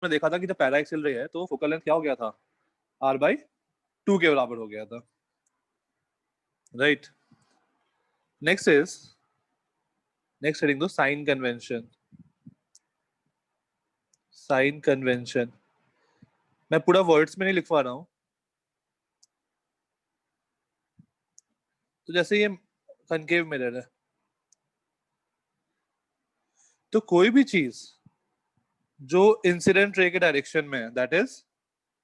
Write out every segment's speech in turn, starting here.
में देखा था कि जब पैरा एक्सिल रे है तो फोकल लेंथ क्या हो गया था, r/2 के बराबर हो गया था, राइट। नेक्स्ट हेडिंग दो साइन कन्वेंशन। साइन कन्वेंशन मैं पूरा वर्ड्स में नहीं लिखवा रहा हूं। तो जैसे ये कनकेव मिरर है, तो कोई भी चीज जो इंसिडेंट रे के डायरेक्शन में है, दैट इज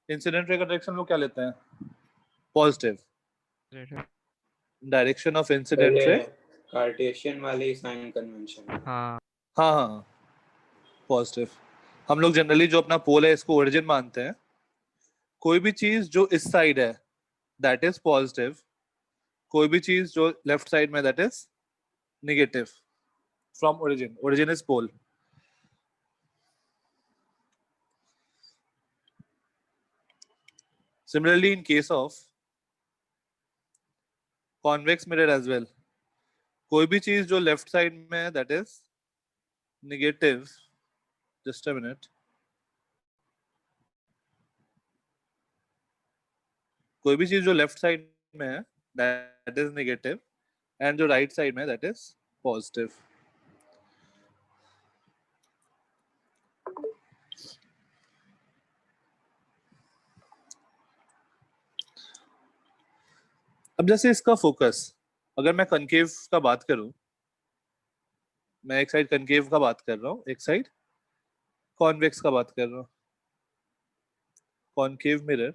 इंसिडेंट रे का डायरेक्शन लोग क्या लेते हैं, positive. Direction of incident ray Cartesian वाले साइन कन्वेंशन। हाँ हाँ हाँ पॉजिटिव। हम लोग जनरली जो अपना पोल है इसको ओरिजिन मानते हैं। कोई भी चीज जो इस साइड है दैट इज पॉजिटिव, कोई भी चीज जो लेफ्ट साइड में that is negative from origin. Origin is pole. Similarly, in case of convex mirror as well, कोई भी चीज जो लेफ्ट साइड में है that is negative, just a minute, कोई भी चीज जो लेफ्ट साइड में है दैट इज नेगेटिव एंड जो राइट साइड में है दैट इज पॉजिटिव। अब जैसे इसका फोकस, अगर मैं कनकेव का बात करूं, मैं एक साइड कनकेव का बात कर रहा हूं, एक साइड कॉन्वेक्स का बात कर रहा हूं। Concave mirror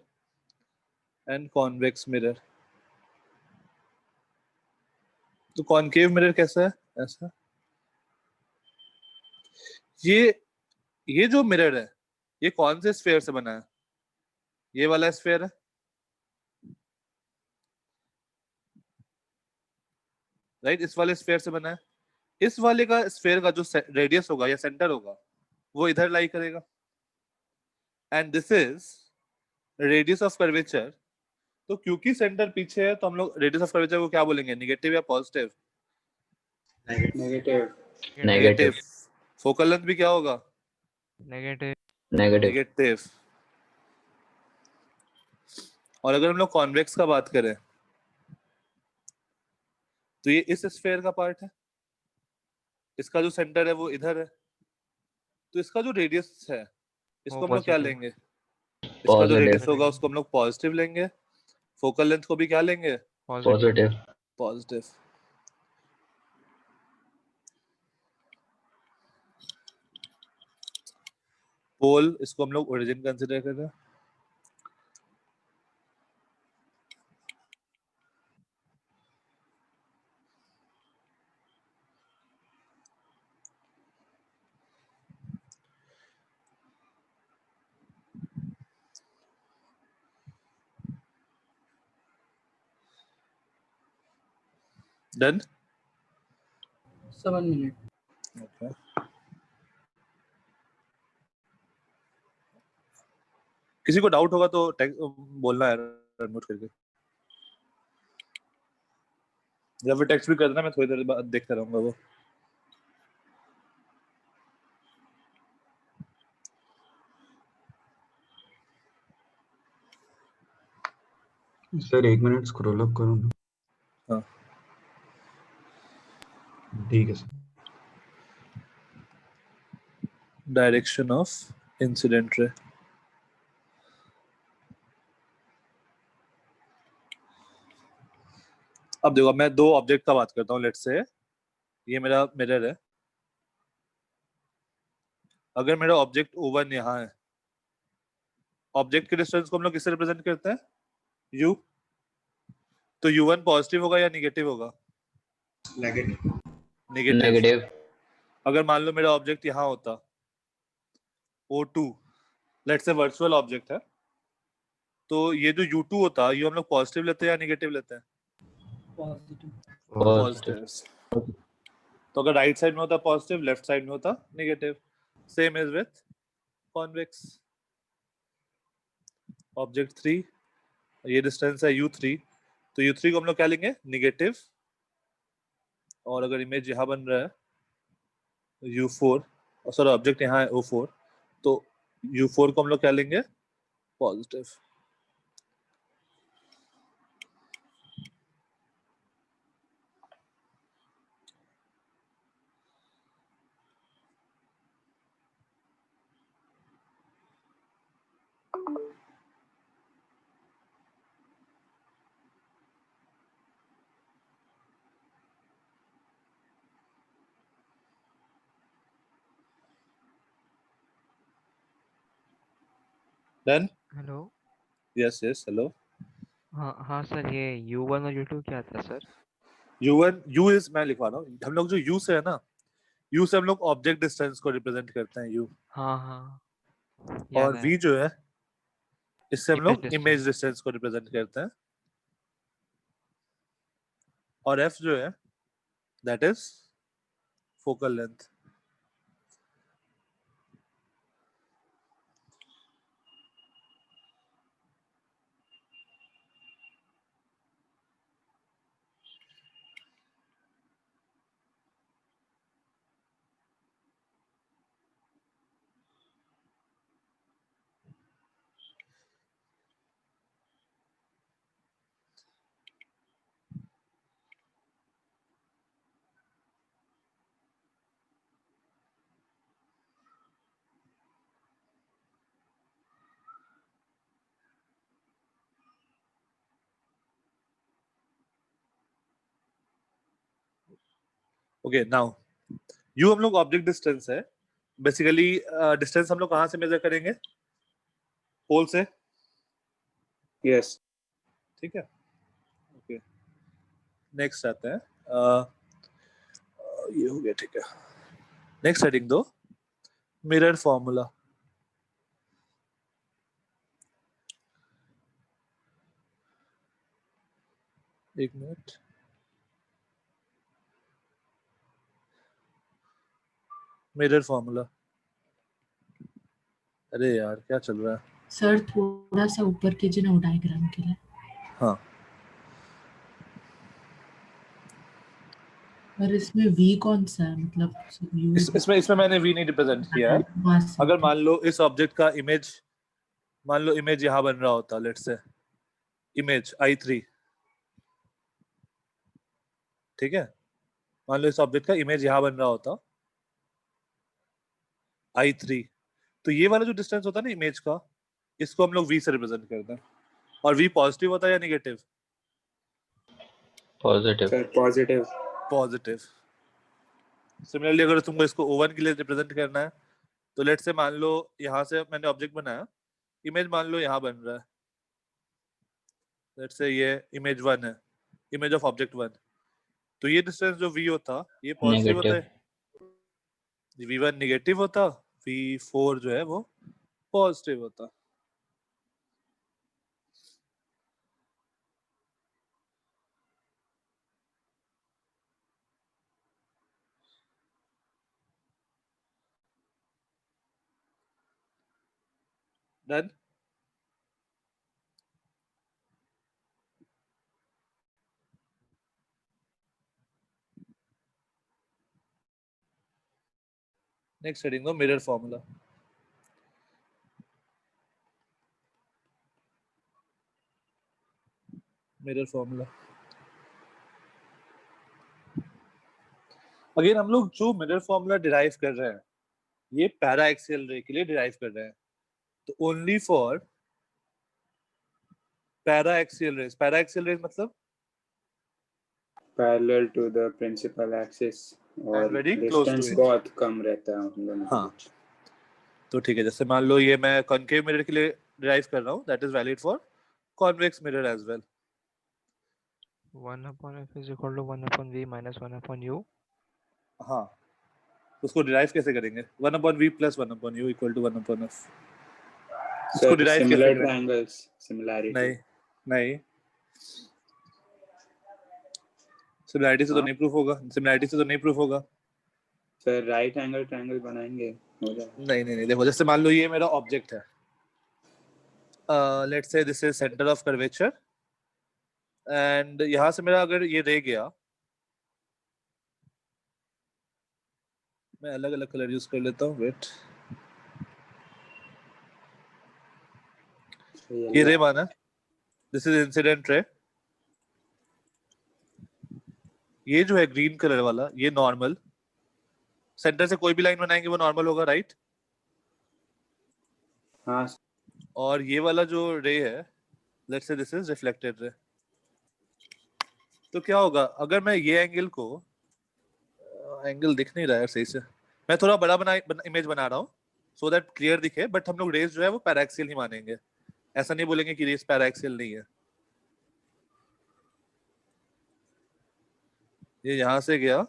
and convex mirror. तो कॉनकेव मिरर कैसा है, ऐसा। ये जो मिरर है ये कौन से स्फीयर से बना है, ये वाला स्फीयर है, राइट, इस वाले स्फीयर से बना है। इस वाले का स्फीयर का जो रेडियस होगा या सेंटर होगा वो इधर लाई करेगा, and this is radius of curvature. तो क्योंकि सेंटर पीछे है तो हम लोग रेडियस ऑफ कर्वेचर को क्या बोलेंगे, नेगेटिव या पॉजिटिव, नेगेटिव। फोकल लेंथ भी क्या होगा, नेगेटिव। और अगर हम लोग कॉन्वेक्स का बात करें तो ये इस स्फीयर का पार्ट है, इसका जो सेंटर है वो इधर है, तो इसका जो रेडियस है इसको हम लोग क्या लेंगे, इसका जो रेडियस होगा उसको हम लोग पॉजिटिव लेंगे, फोकल लेंथ को भी क्या लेंगे, पॉजिटिव। पोल इसको हम लोग ओरिजिन कंसीडर कर रहे हैं। Done 7 minutes. Okay. किसी को डाउट होगा तो बोलना है नोट करके, या फिर टेक्स्ट भी कर देना, मैं थोड़ी देर बाद देखता रहूंगा वो। सर 1 मिनट स्क्रॉल अप करो ना। हाँ ठीक है sir. Direction of incident ray. अब देखो मैं दो ऑब्जेक्ट का बात करता हूँ, लेट्स से ये मेरा मिरर है। अगर मेरा ऑब्जेक्ट O1 यहाँ है, ऑब्जेक्ट के डिस्टेंस को हम लोग किससे रिप्रेजेंट करते हैं, U। तो U1 पॉजिटिव होगा या निगेटिव होगा, नेगेटिव। अगर मान लो मेरा ऑब्जेक्ट यहाँ होता O2, let's say virtual object है, तो ये जो U2 होता ये हम लोग पॉजिटिव लेते हैं या निगेटिव लेते हैं, पॉजिटिव। तो अगर राइट साइड में होता पॉजिटिव, लेफ्ट साइड में होता negative. Same is with convex. Object 3, ये डिस्टेंस है U3, तो U3 को हम लोग क्या लेंगे, नेगेटिव। और अगर इमेज यहाँ बन रहा है U4, और सॉरी ऑब्जेक्ट यहाँ है O4, तो U4 को हम लोग क्या लेंगे? Positive. Done? Hello. Yes, yes, hello. हाँ हाँ सर, ये U1 और U2 क्या था सर? U1 U is मैं लिखवा रहा हूँ, हम लोग जो U से है ना, U से हम लोग ऑब्जेक्ट डिस्टेंस को रिप्रेजेंट करते हैं U, हाँ हाँ, और याद V है। जो है इससे हम इमेज लोग डिस्टेंस। इमेज डिस्टेंस को रिप्रेजेंट करते हैं, और F जो है that is focal length. Okay, now U हम लोग ऑब्जेक्ट डिस्टेंस है, बेसिकली डिस्टेंस हम लोग कहाँ से मेजर करेंगे? पोल से, Yes. ठीक है। ओके, नेक्स्ट आते हैं, ये हो गया, ठीक है। नेक्स्ट हेडिंग दो, मिरर फॉर्मूला। एक मिनट, मिरर फॉर्मूला। अरे यार क्या चल रहा है? सर थोड़ा सा ऊपर कीजिए ना वो डायग्राम के लिए। हाँ, और इसमें V कौन सा है, मतलब इसमें मैंने V नहीं रिप्रेजेंट किया है। अगर मान लो इस ऑब्जेक्ट का इमेज, मान लो इमेज यहाँ बन रहा होता, लेट्स से इमेज I3, ठीक है। मान लो इस ऑब्जेक्ट का इमेज यहाँ बन रहा होता I3, तो ये वाला जो डिस्टेंस होता है ना इमेज का, इसको हम लोग V से रिप्रेजेंट करते हैं। और V पॉजिटिव होता है या negative? Positive. Sir, positive. Positive. Similarly अगर तुमको इसको O1 के लिए रिप्रेजेंट करना है, तो लेट्स से मान लो यहाँ से मैंने ऑब्जेक्ट बनाया, इमेज मान लो यहाँ बन रहा है, लेट्स से ये इमेज 1 है, इमेज ऑफ ऑब्जेक्ट 1, तो ये डिस्टेंस जो V होता, ये पॉजिटिव होता है, V1 नेगेटिव होता, V4 जो है वो पॉजिटिव होता। डन? नेक्स्ट हेडिंग दो, mirror formula. Mirror formula again हम लोग जो मिरर फॉर्मूला डिराइव कर रहे हैं, ये पैरा एक्सियल रे के लिए डिराइव कर रहे हैं, तो only for paraxial rays. Paraxial rays मतलब Parallel to the principal axis और And very close to distance it. बहुत कम रहता है उन दोनों के हाँ। बीच। तो ठीक है, जैसे मान लो ये मैं कॉनकेव मिरर के लिए डिराइव कर रहा हूँ, that is valid for convex mirror as well. 1/f is equal to 1/v minus 1/u। हाँ, तो उसको डिराइव कैसे करेंगे? 1/v plus 1/u equal to 1/f। इसको Sir, डिराइव कैसे similar करेंगे? triangles, similarity. नहीं नहीं, सिमिलैरिटी से तो हाँ? नहीं प्रूफ होगा, सिमिलैरिटी से तो नहीं प्रूफ होगा। Sir, right angle triangle बनाएंगे हो जाएगा। नहीं नहीं नहीं, देखो जैसे मान लो ये मेरा ऑब्जेक्ट है, let's say this is centre of curvature, and यहाँ से मेरा अगर ये रे गया, मैं अलग अलग कलर यूज कर लेता हूँ, वेट। ये रे माना, दिस इज इंसिडेंट रे। ये जो है ग्रीन कलर वाला, ये नॉर्मल, सेंटर से कोई भी लाइन बनाएंगे वो नॉर्मल होगा, राइट? हाँ और ये वाला जो रे है, let's say this is reflected ray. तो क्या होगा अगर मैं ये एंगल को, एंगल दिख नहीं रहा है सही से, मैं थोड़ा बड़ा इमेज बना रहा हूँ सो दैट क्लियर दिखे, बट हम लोग रेस जो है वो पैराक्सियल ही मानेंगे, ऐसा नहीं बोलेंगे कि रेस पैराक्सियल नहीं है। ये यहाँ से गया,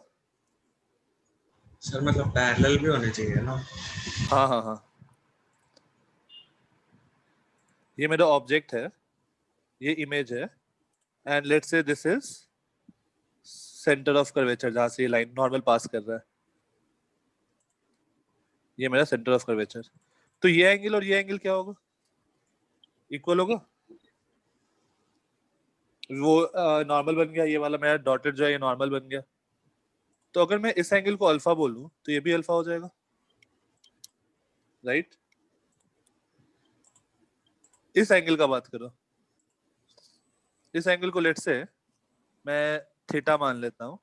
सर मतलब पैरेलल भी होने चाहिए ना। हाँ हाँ हाँ, ये मेरा ऑब्जेक्ट है, ये इमेज है, and let's say this is centre of curvature, जहां से ये लाइन नॉर्मल पास कर रहा है, ये मेरा सेंटर ऑफ कर्वेचर। तो ये एंगल और ये एंगल क्या होगा, इक्वल होगा, वो नॉर्मल बन गया, ये वाला मेरा डॉटेड जो है ये नॉर्मल बन गया। तो अगर मैं इस एंगल को अल्फा बोलूं तो ये भी अल्फा हो जाएगा, राइट? इस एंगल का बात करो, इस एंगल को लेट से मैं थीटा मान लेता हूं,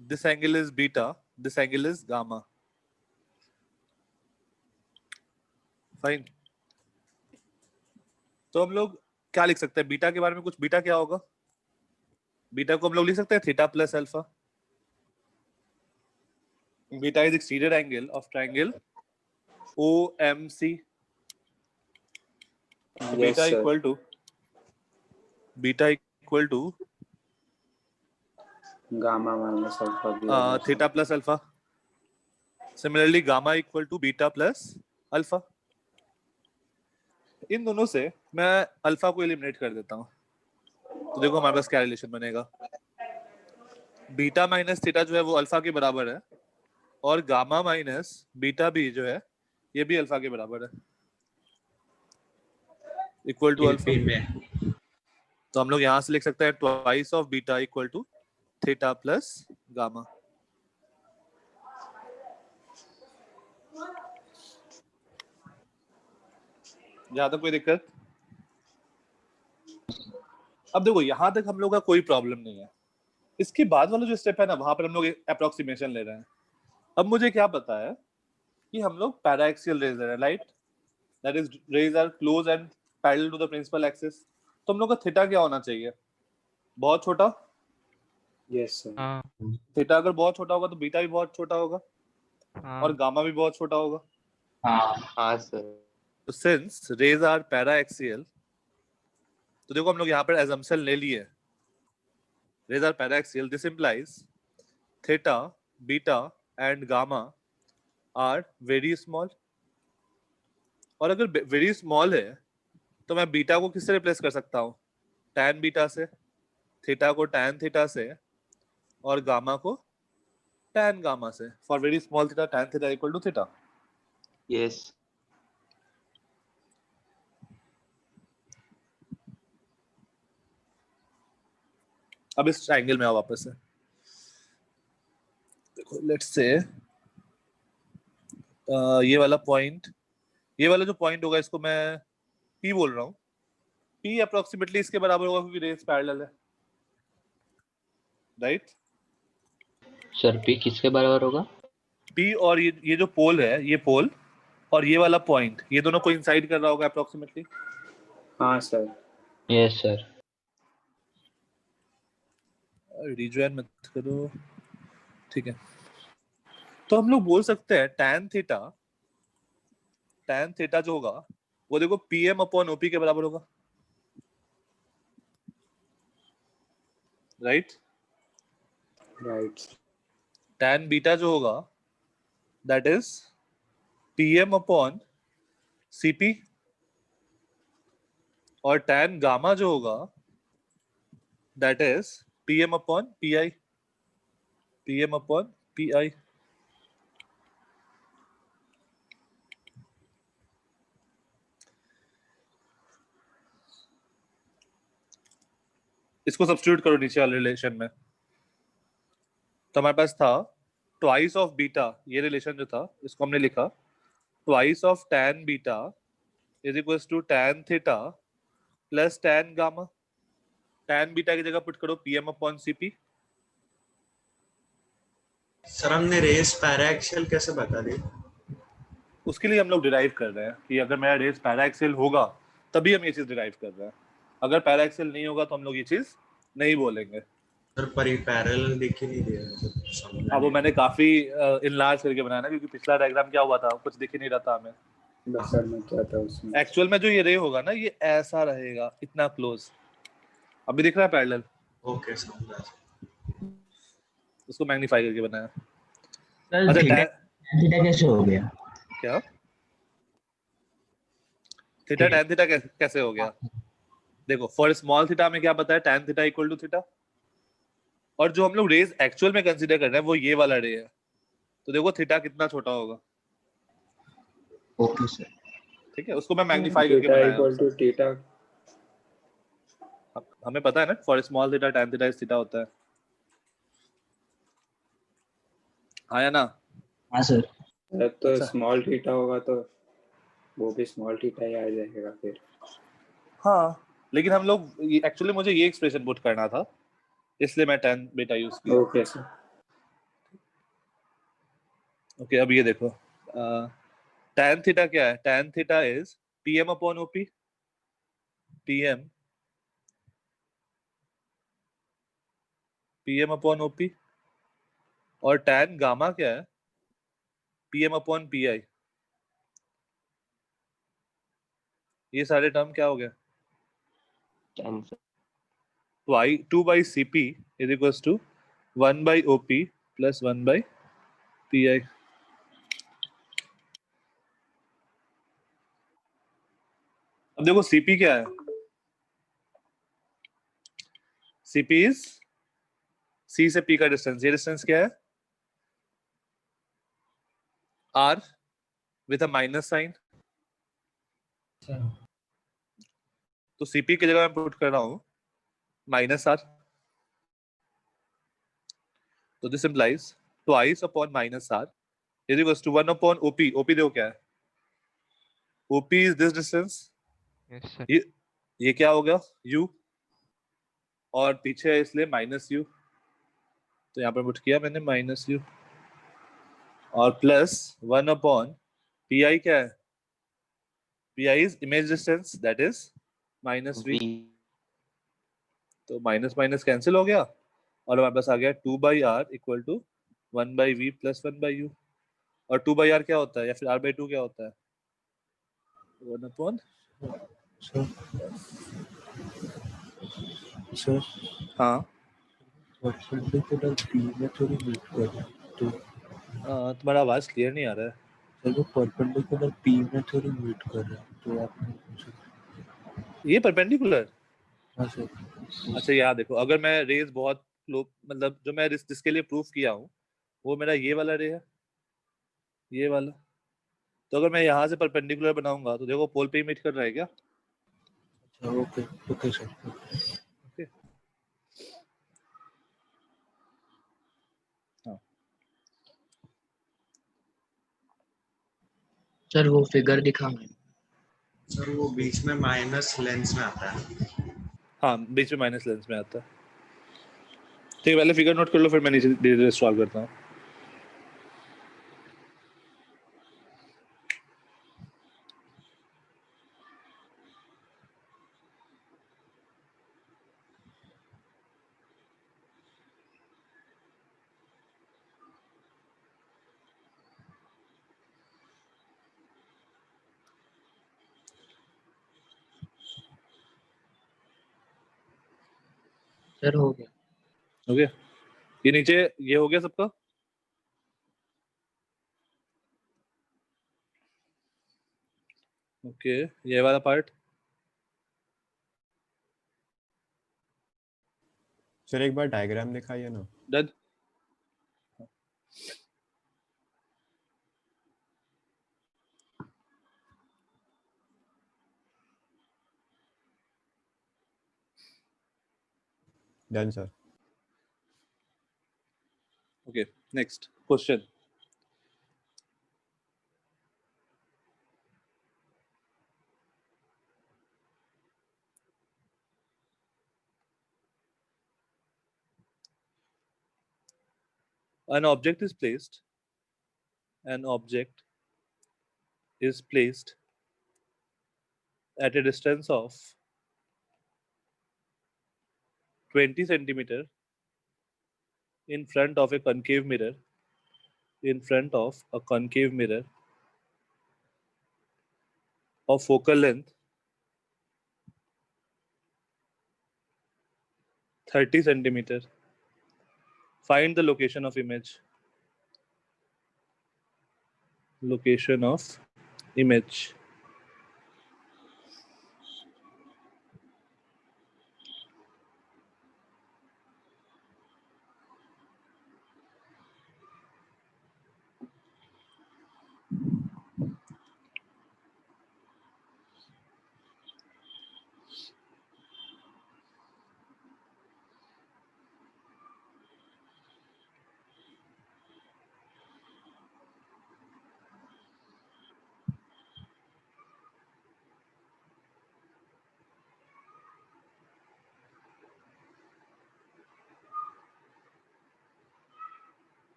this angle is beta, this angle is gamma, fine. तो हम लोग क्या लिख सकते हैं बीटा के बारे में कुछ, बीटा क्या होगा? बीटा को हम लोग लिख सकते हैं theta plus alpha. Beta is exterior angle of triangle OMC। Beta sir. Equal to gamma minus alpha भी होगा, sir. Theta plus alpha. Similarly gamma equal to beta plus alpha. इन दोनों से मैं अल्फा को एलिमिनेट कर देता हूँ, तो देखो हमारे पास क्या रिलेशन बनेगा, बीटा माइनस थीटा जो है वो अल्फा के बराबर है, और गामा माइनस बीटा भी जो है ये भी अल्फा के बराबर है, इक्वल टू अल्फा। तो हम लोग यहाँ से लिख सकते हैं twice of beta equal to theta plus gamma. यहाँ तक कोई दिक्कत? अब देखो यहाँ तक हम लोग का कोई प्रॉब्लम नहीं है, इसके बाद वाला जो स्टेप है ना, वहां पर हम लोग अप्रोक्सीमेशन ले रहे हैं। अब मुझे क्या पता है कि हम लोग पैराएक्सियल रेज है, right? That is rays are close and parallel to the principal axis. तो हम लोग का थीटा क्या होना चाहिए, बहुत छोटा। Yes, sir. हाँ थीटा अगर बहुत छोटा होगा तो बीटा भी बहुत छोटा होगा, हाँ और गामा भी बहुत छोटा होगा। हाँ सर। तो सिंस रेज आर पैराएक्सियल, तो देखो हम लोग यहाँ पर assumption ले लिए, rays are paraxial, this implies theta, beta and gamma are very small. और अगर वेरी स्मॉल है तो मैं बीटा को किससे रिप्लेस कर सकता हूँ, tan बीटा से, थीटा को tan थीटा से, और गामा को tan गामा से। For very small theta tan theta equal to theta. Yes. अब इस ट्रायंगल में आओ वापस से, देखो लेट्स से ये वाला पॉइंट, ये वाला जो पॉइंट होगा इसको मैं P बोल रहा हूँ, P अप्रोक्सीमेटली इसके बराबर होगा क्योंकि रेस पैरेलल है, राइट? सर पी किसके बराबर होगा? P और ये जो पोल है, ये पोल और ये वाला पॉइंट, ये दोनों कोइंसाइड कर रहा होगा अप्रोक्सीमेटली। हाँ सर। Yes sir. रिजॉइन मत करो, ठीक है। तो हम लोग बोल सकते हैं tan थीटा जो होगा वो देखो PM अपॉन OP के बराबर होगा, राइट? राइट। tan बीटा जो होगा that is PM upon CP, और tan गामा जो होगा that is PM upon PI, PM upon PI। इसको सब्स्टिट्यूट करो नीचे वाले रिलेशन में, तो हमारे पास था ट्वाइस ऑफ बीटा, ये रिलेशन जो था इसको हमने लिखा twice of tan beta is equal to tan theta plus tan gamma. tan beta की जगह पुट करो pm अपॉन cp। सर हमने रेस पैराक्सियल कैसे बता दी? उसके लिए हम लोग डिराइव कर रहे हैं कि अगर मेरा रेस पैराक्सियल होगा तभी हम ये चीज डिराइव कर रहे हैं, अगर पैराक्सियल नहीं होगा तो हम लोग ये चीज नहीं बोलेंगे। सर पर पैरेलल दिख ही नहीं दिया मुझे, समझ में अब वो नहीं मैंने काफी इनलार्ज करके बनाया ना, क्योंकि पिछला डायग्राम क्या हुआ था, कुछ दिख ही नहीं रहा था हमें। बस सर में क्या था उसमें? एक्चुअल में जो ये रे होगा ना, ये ऐसा रहेगा, इतना क्लोज। अभी दिख रहा है पैरेलल? आया। ओके समझा। उसको मैग्नीफाई करके बनाया। सर अच्छा थीटा tan थीटा कैसे हो गया? क्या थीटा tan थीटा कैसे हो गया? देखो फॉर स्मॉल थीटा में क्या बताया, tan theta equal to theta, और जो हम लोग रेज एक्चुअल में कंसीडर कर रहे हैं वो ये वाला रे है, तो देखो थीटा कितना छोटा होगा। Okay sir. ठीक है, उसको मैं मैग्नीफाई करके थीटा बनाया। Equal to theta. हमें पता है ना for small theta tan theta is theta होता है, आया ना? हाँ सर। तो अच्छा। स्मॉल थीटा होगा तो वो भी स्मॉल थीटा ही आ जाएगा फिर। हाँ, लेकिन हम लोग एक्चुअली मुझे ये एक्सप्रेशन पुट करना था, इसलिए मैं tan बीटा यूज किया। Okay sir. ओके, अब ये देखो tan थीटा क्या है, tan theta is pm upon op, pm upon op, और tan गामा क्या है, pm अपॉन pi। ये सारे टर्म क्या हो गया, कैंसिल। तो I 2 by Cp is equals to 1 by OP plus 1 by PI। अब देखो Cp क्या है, Cp is C से P का डिस्टेंस, ये डिस्टेंस क्या है, R with a minus sign. तो Cp की जगह मैं पुट कर रहा हूँ -R, तो this implies twice upon -R is equals to 1 upon OP। OP देखो क्या है, OP is this distance, yes sir. ये क्या हो गया U, और पीछे है इसलिए -U, तो यहाँ पर पुट किया मैंने -U, और प्लस 1 अपॉन PI क्या है, PI is image distance that is -V, तो माइनस माइनस कैंसिल हो गया और हमारे पास आ गया 2 by R equal to 1 by V plus 1 by U। और 2 by R क्या होता है, या फिर R by 2 क्या होता है, 1 अपॉन। सर हाँ परपेंडिकुलर पी में थोड़ी मीट कर रहा है तो तुम्हारा आवाज क्लियर नहीं आ रहा है। सर वो परपेंडिकुलर पी में थोड़ी मीट कर रहा है तो आपने ये परपेंडिकुलर, हाँ सर। अच्छा यहाँ देखो, अगर मैं रेज बहुत मतलब जो मैं जिसके लिए प्रूफ किया हूँ वो मेरा ये वाला रे है, ये वाला, तो अगर मैं यहाँ से परपेंडिकुलर बनाऊंगा तो देखो पोल पे ही मीट कर रहा है क्या। अच्छा ओके ओके सर। ओके हाँ, सर वो फिगर दिखा मैंने। सर वो बीच में माइनस लेंस में आता है। हाँ बीच में माइनस लेंस में आता है। ठीक है, पहले फिगर नोट कर लो, फिर मैं नीचे धीरे धीरे सॉल्व करता हूँ। सर हो गया। ओके, ये नीचे ये हो गया सबका। ओके, ये वाला पार्ट सर एक बार डायग्राम दिखाइए ना। Done. Done sir. Okay, next question. an object is placed at a distance of 20 centimeter in front of a concave mirror of focal length 30 centimeter. Find the location of image.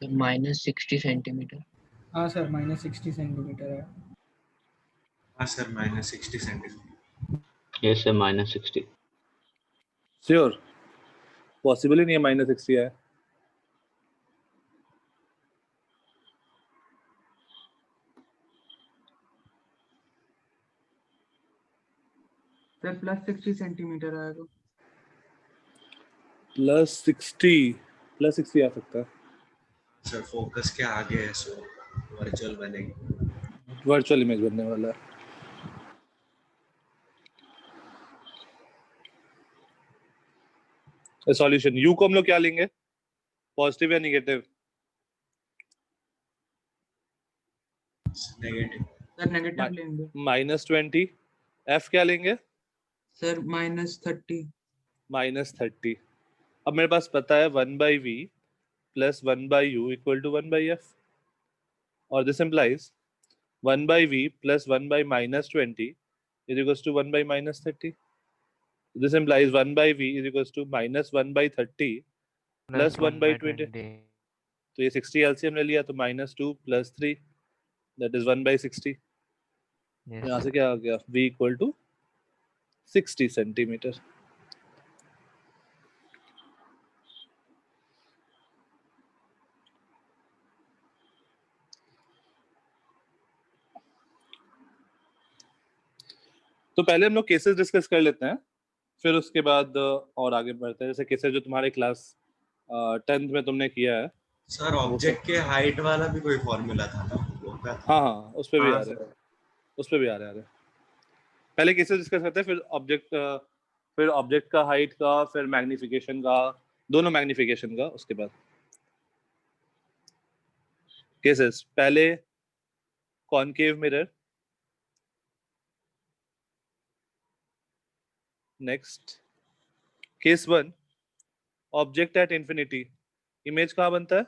-60 centimetre. हाँ sir -60 centimetre है। हाँ sir -60 centimetre. Yes sir, -60. Sure. Possible ही नहीं है -60 है। Sir +60 centimetre आएगा। +60 आ सकता है। सर फोकस के आगे है, सो वर्चुअल बनेगी। वर्चुअल इमेज बनने वाला है। सॉल्यूशन यू को हम लोग क्या लेंगे, पॉजिटिव या नेगेटिव? नेगेटिव। सर नेगेटिव लेंगे। -20। एफ क्या लेंगे? सर -30। -30। अब मेरे पास पता है 1/v + 1/u = 1/f, और this implies 1/v + 1/-20 = 1/-30. This implies 1/v = -1/30 + 1/20. तो ये 60 LCM ले लिया, तो -2 + 3 that is 1/60. यहाँ से क्या आ गया? v = 60 centimetre. तो पहले हम लोग केसेस डिस्कस कर लेते हैं, फिर उसके बाद और आगे बढ़ते हैं। जैसे केसेस जो तुम्हारे क्लास 10th में तुमने किया है। सर ऑब्जेक्ट के हाइट वाला भी कोई फॉर्मूला था ना, वो क्या था? हाँ, उस पे भी हाँ आ रहे हैं। पहले केसेस डिस्कस करते हैं, फिर ऑब्जेक्ट का हाइट का, फिर मैग्निफिकेशन का, दोनों मैग्निफिकेशन का, उसके बाद केसेस। पहले concave mirror, next case 1 object at infinity. Image कहाँ बनता है?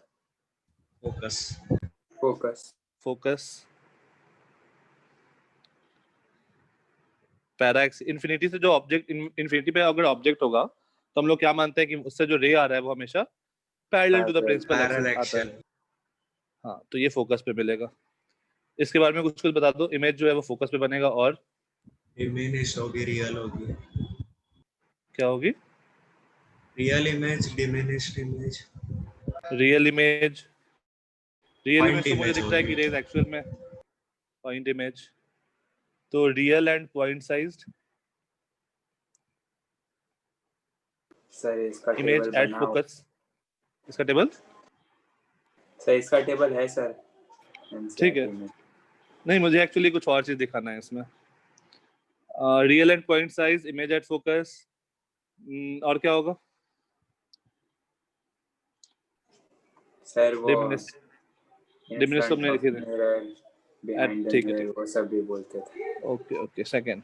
फोकस। पैराक्स इंफिनिटी से जो ऑब्जेक्ट इंफिनिटी पे अगर ऑब्जेक्ट होगा तो हम लोग क्या मानते हैं कि उससे जो रे आ रहा है वो हमेशा parallel to the principal axis आता है। हाँ, तो ये फोकस पे मिलेगा। इसके बारे में कुछ बता दो। इमेज जो है वो फोकस पे बनेगा, और डिमिनिश होगी, रियल होगी। क्या होगी? Real image, diminished image. Real image तो मुझे दिख रहा है कि होगी। रेज एक्चुअल में पॉइंट इमेज। तो real and point sized sir इसका इमेज टेबल एट बनाओ। फोकस। इसका टेबल सर इसका टेबल है सर। ठीक है। नहीं, मुझे एक्चुअली कुछ और चीज दिखाना है इसमें। Real and point size, image at focus, और क्या होगा? सर वो डिमिनिश तो हमने लिखे थे। बिहाइंड द ठीक है, मिरर वो सब भी बोलते थे। Okay second.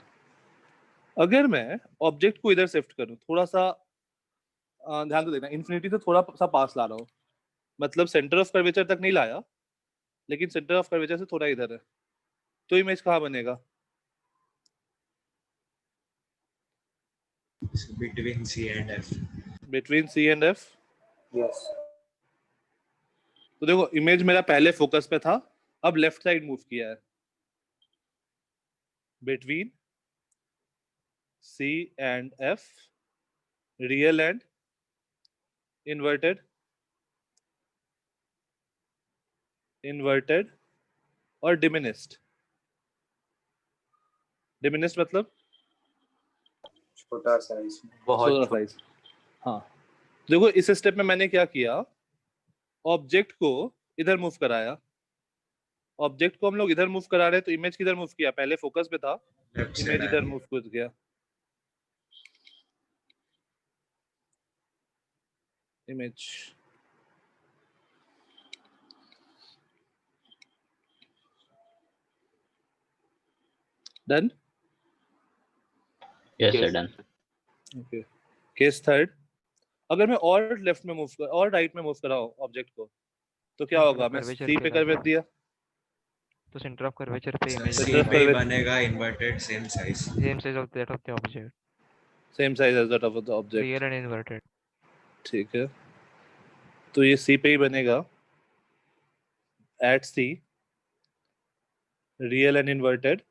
अगर मैं ऑब्जेक्ट को इधर शिफ्ट करूं, थोड़ा सा ध्यान से देखना, इन्फिनिटी से थोड़ा सा पास ला रहा हूँ, मतलब सेंटर ऑफ कर्वेचर तक नहीं लाया, लेकिन सेंटर ऑफ कर्वेचर से थोड़ा इधर है, तो इमेज कहाँ बनेगा? Between C and F. Between C and F. Yes तो देखो इमेज मेरा पहले फोकस पे था, अब लेफ्ट साइड मूव किया है, between C and F, real and inverted, inverted और डिमिनिस्ड। डिमिनिस्ड मतलब छोटा साइज छोटा साइज। हाँ देखो इस स्टेप में मैंने क्या किया, ऑब्जेक्ट को इधर मूव कराया, ऑब्जेक्ट को हम लोग इधर मूव करा रहे हैं, तो इमेज किधर मूव किया? पहले फोकस पे था, Left इमेज side इधर आएंगे। मूव कर गया, image done. Yes, sir, done. Okay case third, अगर मैं और लेफ्ट में मूव कर और राइट में मूव कराऊं ऑब्जेक्ट को, तो क्या Center होगा? of मैं curvature सी पे पे कर दिया, तो सेंटर ऑफ कर्वेचर पे Sir, image C Center of पे ही curvature. बनेगा inverted same size. Same size of that of the object, same size as that of the object. Real and inverted. ठीक है, तो ये सी पे ही बनेगा, at C, real and inverted.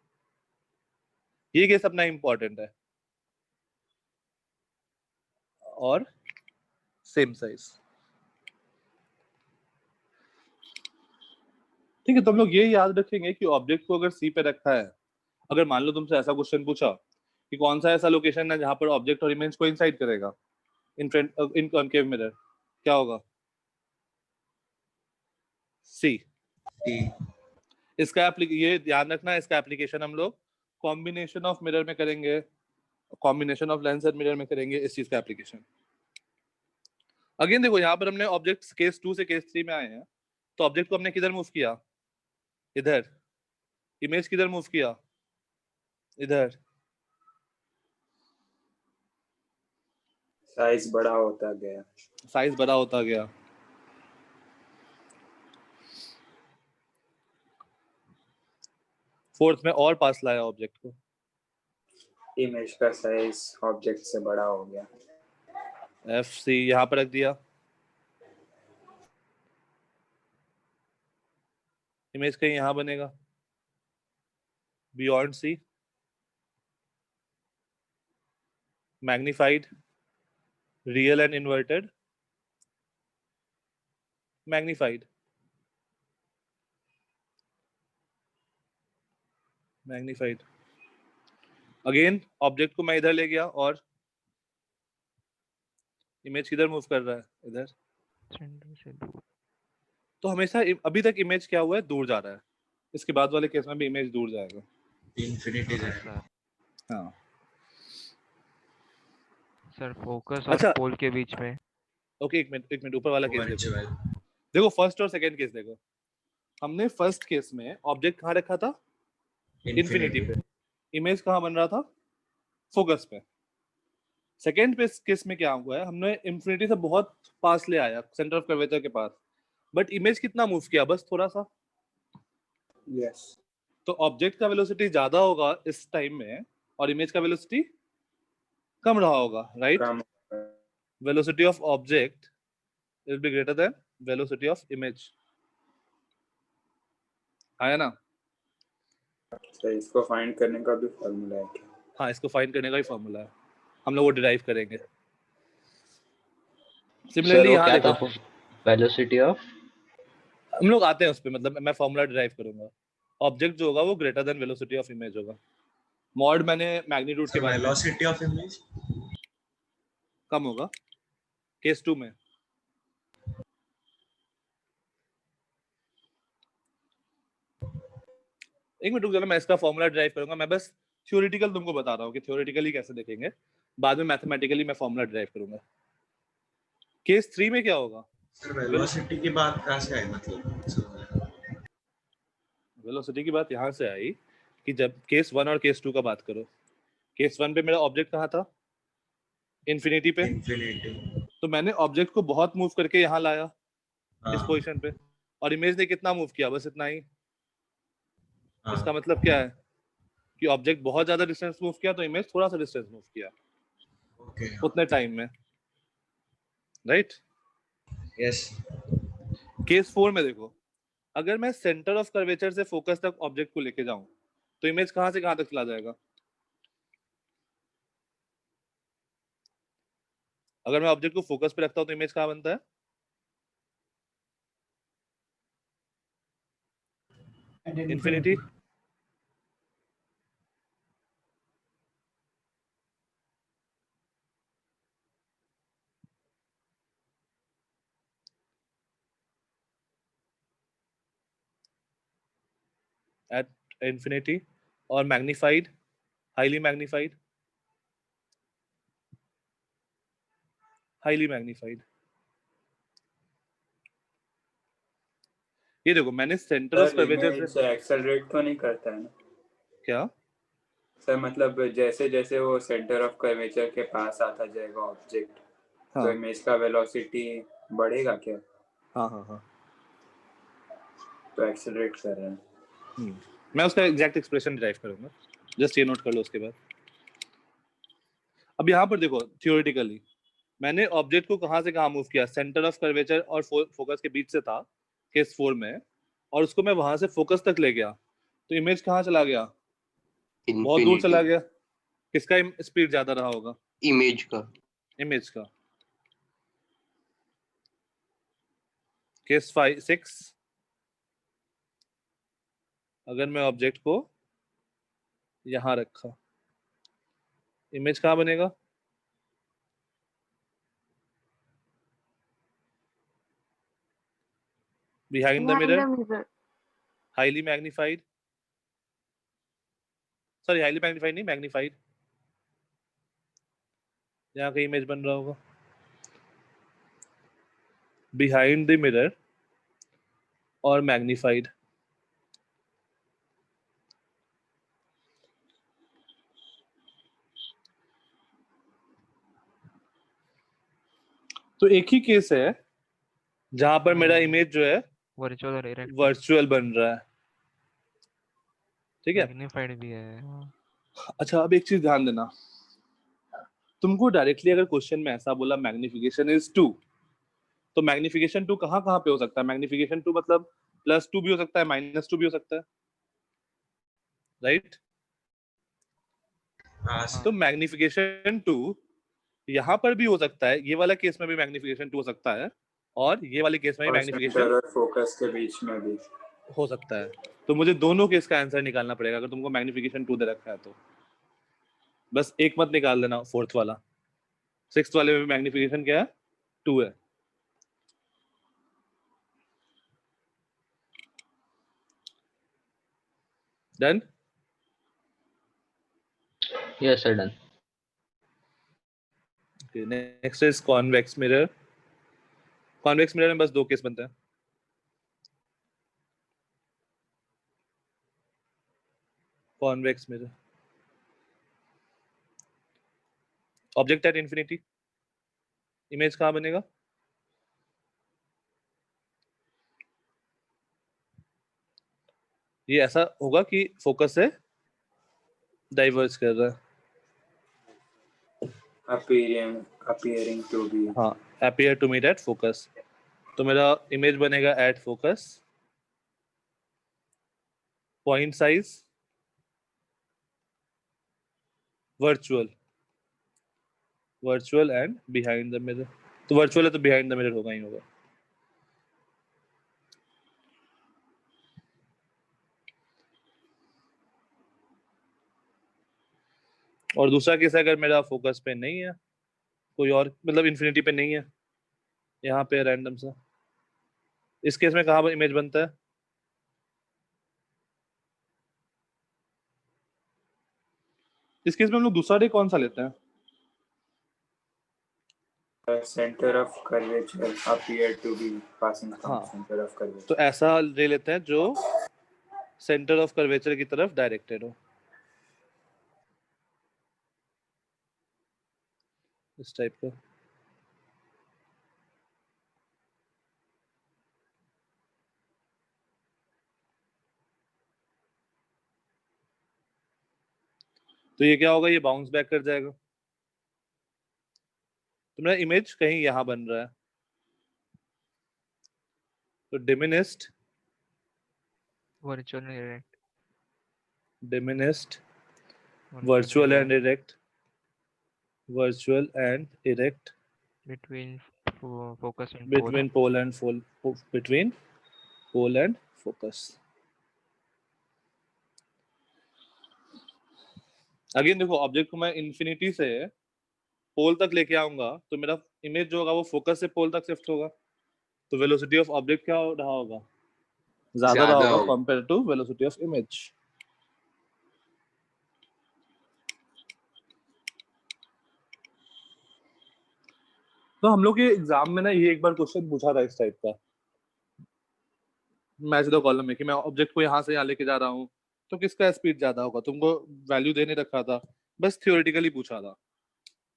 ये केस अपना इंपॉर्टेंट है, और सेम साइज। ठीक है, तो हम लोग ये याद रखेंगे कि ऑब्जेक्ट को अगर सी पे रखा है, अगर मान लो तुमसे ऐसा क्वेश्चन पूछा कि कौन सा ऐसा लोकेशन है जहां पर ऑब्जेक्ट और इमेज कोइंसाइड करेगा in front in concave mirror, क्या होगा? सी। T. इसका ये ध्यान रखना, इसका एप्लीकेशन हम लोग कॉम्बिनेशन ऑफ मिरर में करेंगे, combination of lens and mirror में करेंगे इस चीज का एप्लीकेशन। अगेन देखो यहाँ पर हमने ऑब्जेक्ट्स केस 2 से केस 3 में आए हैं, तो ऑब्जेक्ट को हमने किधर मूव किया? इधर। इमेज किधर मूव किया? इधर। साइज बड़ा होता गया। साइज बड़ा होता गया। फोर्थ में और पास लाया ऑब्जेक्ट को, इमेज का साइज ऑब्जेक्ट से बड़ा हो गया। एफ सी यहाँ पर रख दिया, इमेज कहीं यहाँ बनेगा, beyond C, magnified, real and inverted, magnified, magnified. Again object को मैं इधर ले गया और इमेज किधर मूव कर रहा है? इधर। सेंटर से दूर। तो हमेशा अभी तक इमेज क्या हुआ है? दूर जा रहा है, इसके बाद वाले केस में भी इमेज दूर जाएगा। Infinity जाएगा। हाँ सर फोकस अच्छा। और पोल के बीच में। ओके एक मिनट ऊपर वाला केस देखो। Virtual. देखो फर्स्ट और सेकंड केस देखो, हमने फर्स्ट केस में ऑब्जेक्ट कहाँ रखा था? इन्फिनिटी पे। इमेज कहाँ बन रहा था? फोकस पे। सेकेंड पे केस में क्या हुआ है, हमने इन्फिनिटी से बहुत पास ले आया, सेंटर ऑफ कर्वेचर के पास, बट इमेज कितना मूव किया? बस थोड़ा सा। यस तो ऑब्जेक्ट का वेलोसिटी ज्यादा होगा इस टाइम में, और इमेज का वेलोसिटी कम रहा होगा, right? Come velocity of object will be greater than velocity of image, आया ना? तो इसको फाइंड करने का भी फॉर्मूला है क्या? हाँ, इसको फाइंड करने का ही फॉर्मूला है, हम लोग वो डिराइव करेंगे। सर सिमिलरली वो यहाँ क्या देखो, था? वेलोसिटी ऑफ हम लोग आते हैं उस पे, मतलब मैं फॉर्मूला डिराइव करूंगा। ऑब्जेक्ट जो होगा वो greater than velocity of image होगा। मॉड मैंने मैग्नीट्यूड के Sir, बारे में, velocity of image. कम होगा केस 2 में। एक मिनट रुक जाना, मैं इसका फॉर्मूला डिराइव करूंगा। मैं बस थ्योरेटिकल तुमको बता रहा हूँ कि थ्योरेटिकली कैसे देखेंगे, बाद में मैथमेटिकली मैं फॉर्मूला डिराइव करूंगा। केस 3 में क्या होगा? Sir, velocity की बात कहाँ से आई मतलब? वेलोसिटी की बात यहाँ से आई कि जब केस 1 और केस 2 का बात करो, केस 1 पे मेरा ऑब्जेक्ट कहाँ था? इन्फिनिटी पे। Infinity. तो मैंने ऑब्जेक्ट को बहुत मूव करके यहाँ लाया इस हाँ पोजीशन पे, और इमेज ने कितना मूव किया, बस इतना ही। इसका हाँ मतलब क्या है कि ऑब्जेक्ट बहुत ज्यादा डिस्टेंस मूव किया तो इमेज थोड़ा सा डिस्टेंस मूव किया ओके उतने टाइम में, राइट। यस केस 4 में देखो, अगर मैं सेंटर ऑफ कर्वेचर से फोकस तक ऑब्जेक्ट को लेके जाऊं तो इमेज कहां से कहां तक चला जाएगा? अगर मैं ऑब्जेक्ट को फोकस पे रखता हूं तो इमेज कहां बनता है? इन्फिनिटी। एट इन्फिनिटी और magnified, highly magnified, highly magnified. ये देखो मैंने centre of sir curvature image से एक्सेलरेट तो नहीं करता है ना क्या? सर, मतलब जैसे जैसे वो सेंटर ऑफ कर्वेचर के पास आता जाएगा ऑब्जेक्ट, तो हाँ इमेज का वेलोसिटी बढ़ेगा क्या? हाँ हाँ हाँ। तो एक्सेलरेट कर रहा है। मैं उसका एग्जैक्ट एक्सप्रेशन डिराइव करूंगा, जस्ट ये नोट कर लो उसके बाद। अब यहाँ पर देखो थियोरेटिकली मैंने ऑब्जेक्ट को कहां से कहां मूव किया, सेंटर ऑफ कर्वेचर और फोकस के बीच से था केस 4 में, और उसको मैं वहां से फोकस तक ले गया तो इमेज कहां चला गया? बहुत दूर चला इन्फिनिटी गया। किसका स्पीड ज्यादा रहा होगा? इमेज का। इमेज का। केस 6, अगर मैं ऑब्जेक्ट को यहां रखा, इमेज कहां बनेगा? Behind the mirror, highly magnified, sorry highly magnified नहीं, मैग्नीफाइड। यहाँ कहीं इमेज बन रहा होगा बिहाइंड द मिरर और मैग्नीफाइड। तो एक ही केस है जहां पर मेरा इमेज जो है वर्चुअल और इरेक्ट वर्चुअल बन रहा है, ठीक है। मैग्नीफाइड भी है। हाँ। अच्छा अब एक चीज ध्यान देना, तुमको डायरेक्टली अगर क्वेश्चन में ऐसा बोला मैग्निफिकेशन इज 2, तो मैग्निफिकेशन 2 कहाँ कहाँ पे हो सकता है? मैग्निफिकेशन 2 मतलब +2 भी हो सकता है, -2 भी हो सकता है, राइट। हाँ तो मैग्निफिकेशन 2 यहाँ पर भी हो सकता है, ये वाला केस में भी मैग्निफिकेशन 2 हो सकता है, और ये वाले केस में भी और मैग्निफिकेशन सेंटर और फोकस के बीच में भी हो सकता है। तो मुझे दोनों केस का आंसर निकालना पड़ेगा अगर तुमको मैग्निफिकेशन 2 दे रखा है तो। बस एक मत निकाल देना फोर्थ वाला, 6th वाले में मैग्निफिकेशन क्या है? 2 है। Done. Yes, sir, done. Next is convex mirror. Convex mirror में बस 2 केस बनते हैं। Convex mirror, object at infinity, image कहाँ बनेगा? ये ऐसा होगा कि फोकस से डाइवर्ज कर रहा है। appearing to be हाँ, appear to meet at focus, तो मेरा इमेज बनेगा at focus, point size virtual, virtual and behind the mirror. तो वर्चुअल है तो बिहाइंड द मिरर होगा ही होगा। और दूसरा केस है अगर मेरा फोकस पे नहीं है, कोई और मतलब इन्फिनिटी पे नहीं है, यहाँ पे रैंडम सा, इस केस में कहाँ इमेज बनता है? इस केस में हम लोग दूसरा डे कौन सा लेते हैं? center of curvature appear to be passing from हाँ, center of curvature. तो ऐसा ले लेते हैं जो सेंटर ऑफ कर्वेचर की तरफ डायरेक्टेड हो, इस टाइप का। तो ये क्या होगा, ये बाउंस बैक कर जाएगा। तो मेरा इमेज कहीं यहाँ बन रहा है, तो डिमिनिस्ट virtual direct डिमिनिस्ट virtual and erect, virtual and erect between focus and pole. between pole and between pole and focus. Again देखो, ऑब्जेक्ट को मैं इन्फिनिटी से पोल तक लेके आऊंगा तो मेरा इमेज जो होगा वो फोकस से पोल तक शिफ्ट होगा, तो वेलोसिटी ऑफ ऑब्जेक्ट क्या रहा होगा, ज्यादा रहा होगा compare to velocity of image. तो हम लोग के एग्जाम में ना ये एक बार क्वेश्चन पूछा था इस टाइप का, मैच द कॉलम में, कि मैं ऑब्जेक्ट को यहाँ से यहाँ लेके जा रहा हूँ तो किसका स्पीड ज्यादा होगा, तुमको वैल्यू देने रखा था, बस थ्योरेटिकली पूछा था,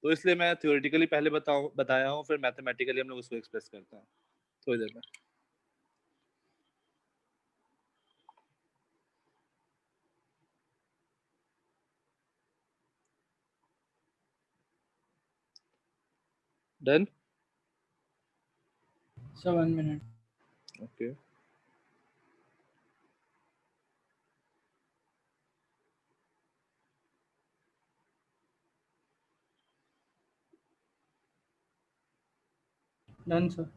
तो इसलिए मैं थ्योरेटिकली पहले बताया हूँ, फिर मैथमेटिकली हम लोग उसको एक्सप्रेस करते हैं थोड़ी देर में। Done? So 1 minute. Okay. Done, sir.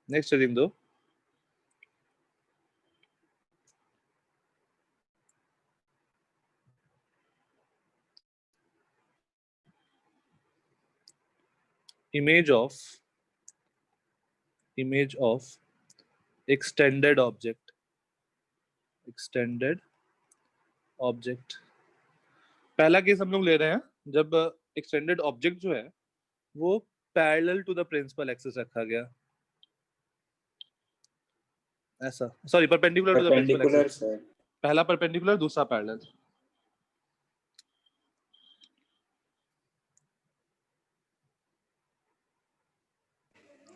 Next reading though. Image of extended object. Extended object. पहला केस हम लोग ले रहे हैं जब एक्सटेंडेड ऑब्जेक्ट जो है वो parallel to the principal axis रखा गया, ऐसा, sorry perpendicular to the principal axis. पहला परपेंडिकुलर, दूसरा पैरेलल।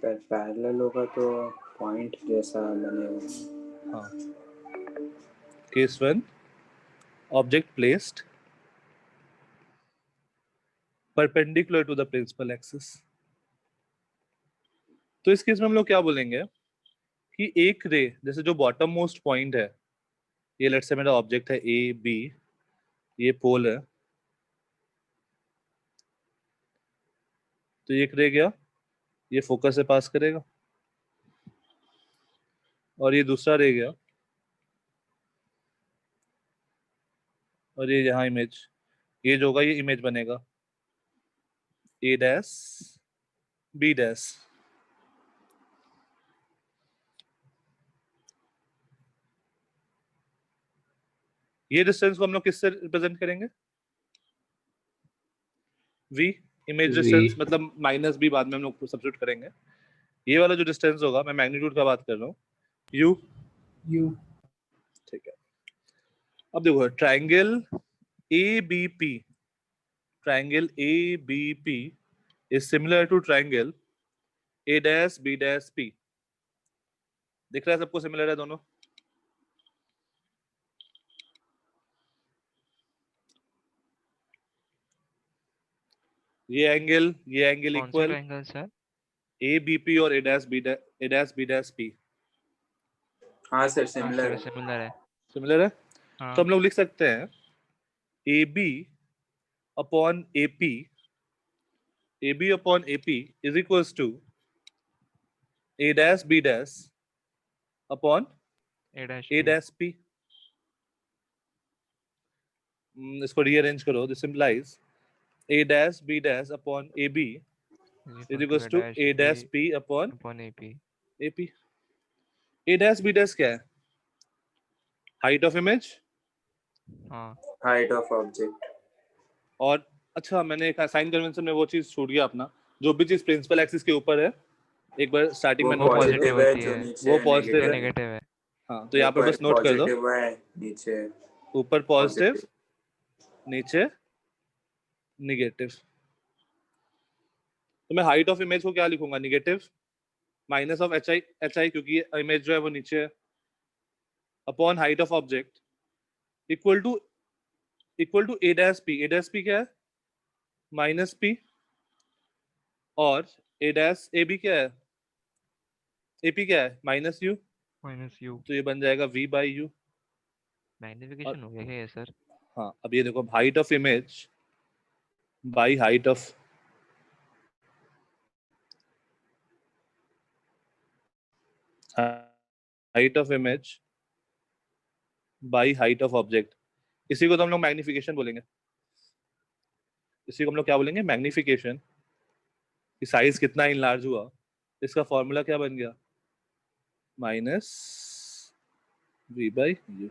पैरेलल होगा तो पॉइंट जैसा बनेगा। हाँ, case 1 object placed perpendicular to the principal axis. तो इस केस में हम लोग क्या बोलेंगे कि एक रे, जैसे जो बॉटम मोस्ट पॉइंट है, ये लेट्स से मेरा ऑब्जेक्ट है ए बी, ये पोल है, तो ये एक रे गया, ये फोकस से पास करेगा, और ये दूसरा रे गया, और ये यहाँ इमेज, ये जो होगा ये इमेज बनेगा ए डैश बी डैश। ये डिस्टेंस को हम लोग किससे रिप्रेजेंट करेंगे, v, इमेज डिस्टेंस, मतलब माइनस b बाद में हम लोग सब्स्टिट्यूट करेंगे। ये वाला जो डिस्टेंस होगा, मैं मैग्नीट्यूड का बात कर रहा हूँ, u, ठीक है। अब देखो triangle ABP, triangle ABP is similar to triangle A dash B dash P। दिख रहा है सबको, सिमिलर है दोनों। ये angle equal angle sir, ABP और A dash B dash P। हाँ सर, सिमिलर है। सिमिलर है। हाँ। तो हम लोग लिख सकते हैं AB upon AP, AB upon AP is equals to A dash B dash upon A dash P। इसको रीअरेंज करो, this implies A dash B dash upon AB is equals to A dash P upon AP। A dash B dash क्या है, height of image, height of object. और अच्छा मैंने एक sign convention में वो चीज छूट गया अपना, जो भी चीज प्रिंसिपल एक्सिस के ऊपर है, एक बार स्टार्टिंग में नोट कर पॉजिटिव दो, है, जो नीचे वो पॉजिटिव है, नेगेटिव है। हाँ, तो यहाँ पे बस नोट कर दो, पॉजिटिव है, नीचे ऊपर पॉजिटिव, नीचे निगेटिव। तो मैं हाइट ऑफ इमेज को क्या लिखूंगा, negative, minus of H I क्योंकि इमेज जो है वो नीचे है, upon height of object equal to equal to A dash P क्या है माइनस पी, और ए डैश ए बी क्या है ए पी क्या है माइनस यू, माइनस यू तो ये बन जाएगा वी बाई यू। मैग्निफिकेशन हो गया क्या ये सर? हाँ अब ये देखो height of image by height of image by height of object, इसी को तो हम लोग मैग्निफिकेशन बोलेंगे। इसी को हम लोग क्या बोलेंगे मैग्निफिकेशन, कि साइज कितना इनलार्ज हुआ। इसका फॉर्मूला क्या बन गया minus v by u.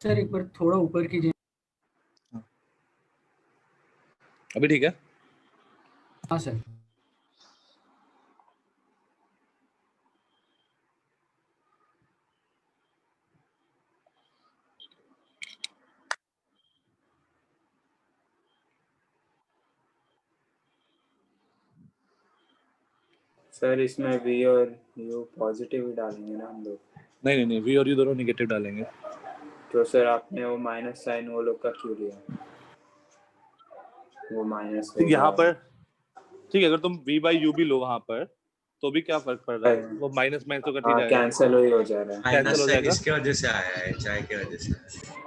Sir एक बार थोड़ा ऊपर कीजिए। अभी ठीक है। हाँ सर। सर इसमें वी और यू पॉजिटिव ही डालेंगे ना हम लोग? नहीं वी और यू दोनों निगेटिव डालेंगे। तो सर आपने वो माइनस साइन वो लोग का क्यों लिया? वो माइनस यहाँ पर ठीक है, अगर तुम v बाई यू भी लो वहां पर तो भी क्या फर्क पड़ रहा है, वो माइनस माइनस तो कट ही जाएगा, कैंसिल हो जा रहा है। कैंसिल माइनस हो साइन जाएगा। इसके वजह से आया है, चाय के वजह से।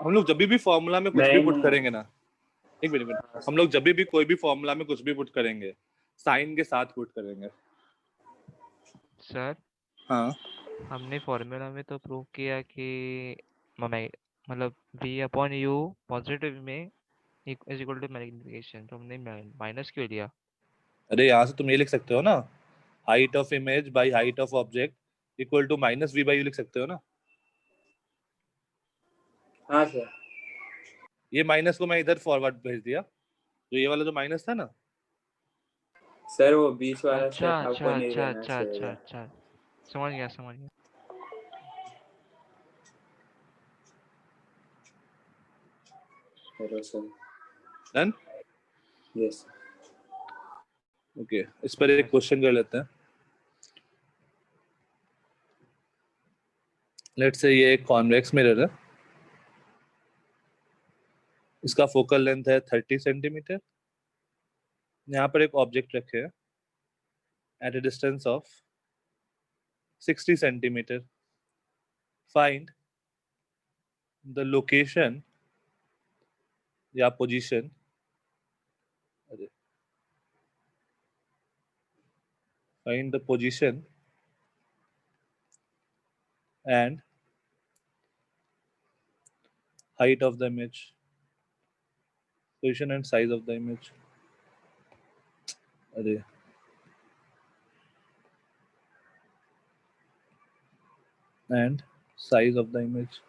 हम लोग जब भी फॉर्मूला में कुछ भी नहीं, पुट नहीं। करेंगे ना, एक मिनट, हम लोग जब भी कोई भी फॉर्मूला में कुछ भी पुट करेंगे साइन के साथ पुट करेंगे। सर हाँ हमने फॉर्मूला में तो प्रूव किया कि मतलब v अपॉन यू पॉजिटिव में इज इक्वल टू मैग्निफिकेशन, तो हमने माइनस क्यों लिया? अरे यहाँ से तुम ये लिख सकते हो ना, height of image by height of object equal to minus v by u लिख सकते हो ना। हाँ सर। ये माइनस को मैं इधर फॉरवर्ड भेज दिया, तो ये वाला जो माइनस था ना, सर वो बीच वाला अच्छा स्टेप आपको अच्छा नहीं अच्छा लेना अच्छा अच्छा चाहिए। अच्छा, समझ गया समझ गया। Hello sir. Done. Yes. Okay इस पर एक क्वेश्चन कर लेते हैं। लेट्स से ये एक कॉन्वेक्स मिरर है, इसका फोकल लेंथ है 30 सेंटीमीटर। यहाँ पर एक ऑब्जेक्ट रखे हैं at a distance of 60 centimetre. Find the location या position find the position and height of the image, position and size of the image. अरे and size of the image.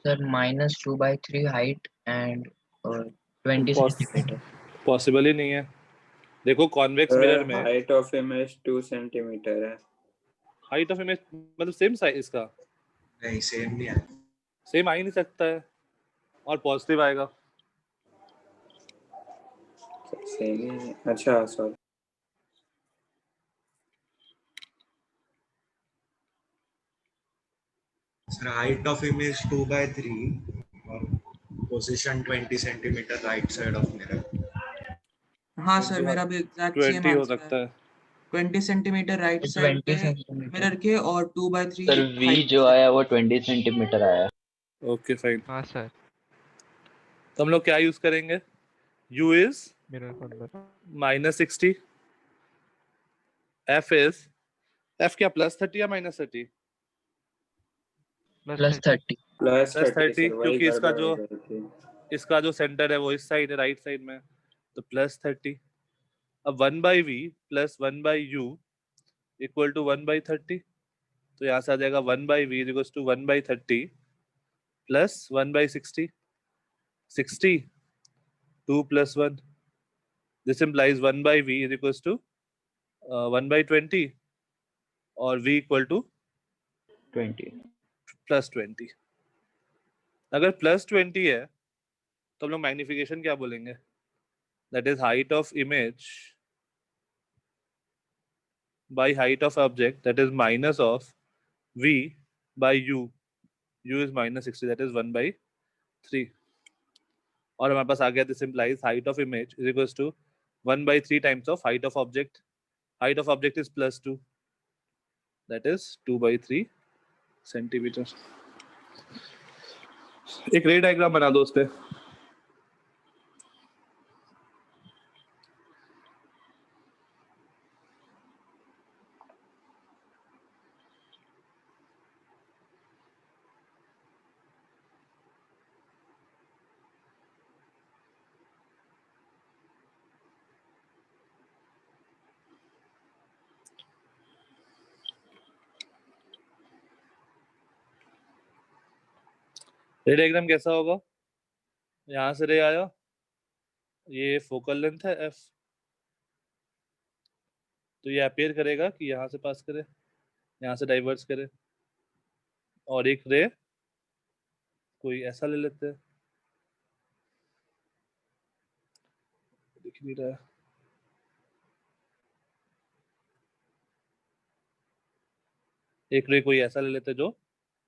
Sir, -2/3 height and 20 centimeter. Possible ही नहीं है। देखो convex mirror में height of image 2 centimetre है। Height of image मतलब same size इसका नहीं सेम नहीं आया। सेम आ ही नहीं सकता है, और पॉजिटिव आएगा। सेम ही। अच्छा sorry. Sir height of image 2/3 और position 20 centimetre right side of mirror. हाँ सर मेरा भी एग्जैक्ट सेम 20 हो आंसर सकता है। है। 20 सेंटीमीटर राइट साइड 20 पे सेंटीमीटर मिरर के और 2/3 सर वी जो आया वो 20 सेंटीमीटर आया। Okay fine. हाँ सर, तो हम लोग क्या यूज करेंगे? u is मिरर के अंदर -60, f is f क्या +30 या -30? प्लस 30 प्लस 30 30 सर, वही क्योंकि इसका गड़बड़ जो हो गई थी। इसका जो सेंटर है वो इस साइड है, राइट साइड में, तो +30। अब 1/v + 1/u = 1/30, तो यहाँ से आ जाएगा 1/v = 1/30 + 1/60, 60 2 + 1, this implies 1/v = 1/20 और v = 20 +20। अगर +20 है तो हम लोग मैग्निफिकेशन क्या बोलेंगे? That is height of image by height of object, that is minus of v by u. u is -60, that is 1/3। और हमारे पास आ गया, this implies height of image is equals to 1/3 times of height of object. Height of object is +2, that is 2/3 centimetre. एक रे diagram बना दो उस पे। रे डायग्राम कैसा होगा? यहाँ से रे आया, ये फोकल लेंथ है f, तो ये अपीयर करेगा कि यहाँ से पास करे, यहाँ से डाइवर्स करे, और एक रे कोई ऐसा ले लेते हैं, दिख नहीं रहा है, एक रे कोई ऐसा ले लेते हैं जो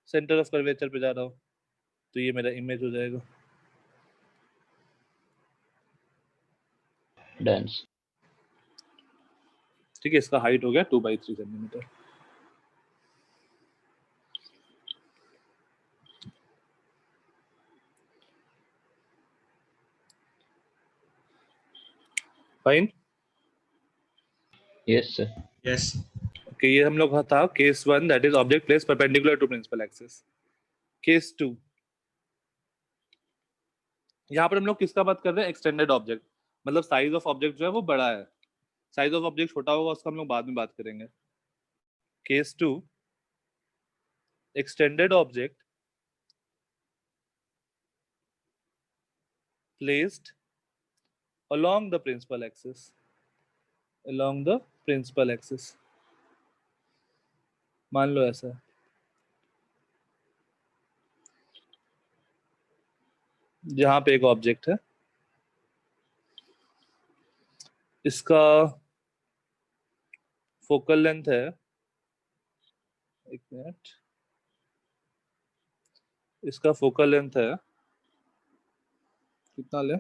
सेंटर ऑफ कर्वेचर पे जा रहा हो, तो ये मेरा इमेज हो जाएगा। डन। ठीक है, इसका हाइट हो गया 2/3 centimetre. Fine. Yes sir. Yes. Okay, ये हम लोग का था case 1, that is object place perpendicular to principal axis. Case 2, यहाँ पर हम लोग किसका बात कर रहे हैं? एक्सटेंडेड ऑब्जेक्ट, मतलब साइज ऑफ ऑब्जेक्ट जो है वो बड़ा है, साइज ऑफ ऑब्जेक्ट छोटा होगा उसका हम लोग बाद में बात करेंगे। Case 2, extended object placed along the principal axis, along the principal axis। मान लो ऐसा है, जहां पे एक ऑब्जेक्ट है, इसका फोकल लेंथ है, एक मिनट, इसका फोकल लेंथ है कितना ले?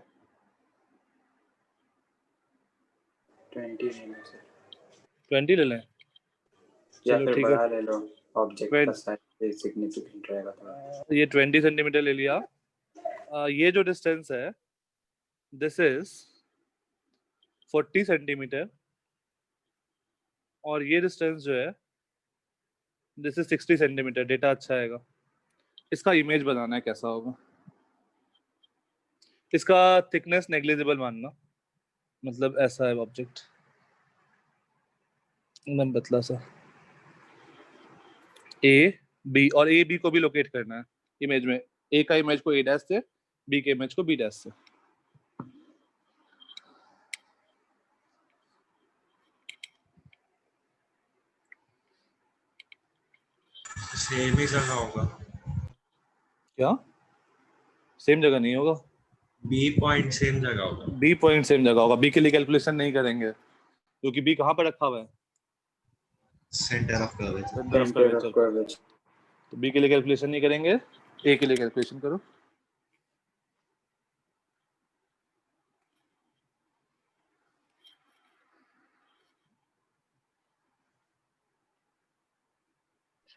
20 लेना सर, 20 ले लें? या चलो फिर ठीक बड़ा है, ले लो, ऑब्जेक्ट का साइज सिग्निफिकेंट रहेगा थोड़ा। ये 20 सेंटीमीटर ले लिया। ये जो डिस्टेंस है दिस इज 40 सेंटीमीटर, और ये डिस्टेंस जो है दिस इज 60 सेंटीमीटर। डेटा अच्छा आएगा। इसका इमेज बनाना है, कैसा होगा? इसका थिकनेस नेग्लिजिबल मानना, मतलब ऐसा है ऑब्जेक्ट, एकदम पतला सा। ए बी, और ए बी को भी लोकेट करना है इमेज में। ए का इमेज को ए डैश से, बी के इमेज को बी डैश से। सेम ही जगह होगा क्या? सेम जगह नहीं होगा, बी पॉइंट सेम जगह होगा। बी पॉइंट सेम जगह होगा। बी के लिए कैलकुलेशन नहीं करेंगे क्योंकि बी कहाँ पर रखा हुआ है? Centre of curvature. Centre of curvature. तो बी के लिए कैलकुलेशन नहीं करेंगे, ए के लिए कैलकुलेशन करो।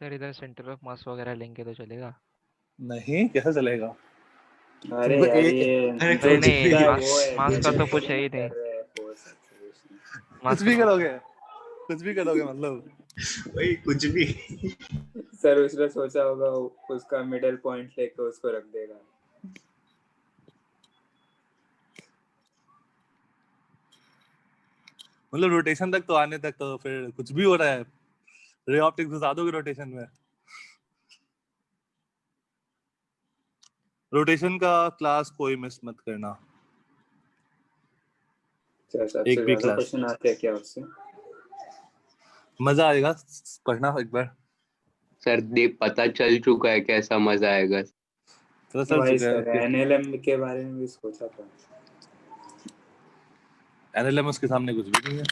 सर इधर सेंटर ऑफ मास वगैरह लेंगे तो चलेगा? नहीं, कैसे चलेगा? अरे तुम यार ए- ये अरे जो कुछ नहीं, भी दिखता है मास वो है, मास जो का तो दिखता कुछ है ही नहीं। कर रहे हैं force acceleration। मास कुछ भी का तो करोगे, कुछ भी करोगे मतलब। वही कुछ भी। सर उसने सोचा होगा उसका मिडिल पॉइंट लेके उसको रख देगा। मतलब रोटेशन तक तो आने तक तो फिर कुछ भी हो रहा है। रे ऑप्टिक्स घुसा दोगे रोटेशन में। रोटेशन का क्लास कोई मिस मत करना। क्या एक सबसे भी ज्यादा क्लास क्वेश्चन आते हैं क्या उससे? मजा आएगा, पढ़ना एक बार। सर पता चल चुका है कैसा मजा आएगा। पता चल वही चुका है सर, उसके। एनएलएम के बारे में भी सोचा था। एनएलएम उसके सामने कुछ भी नहीं है।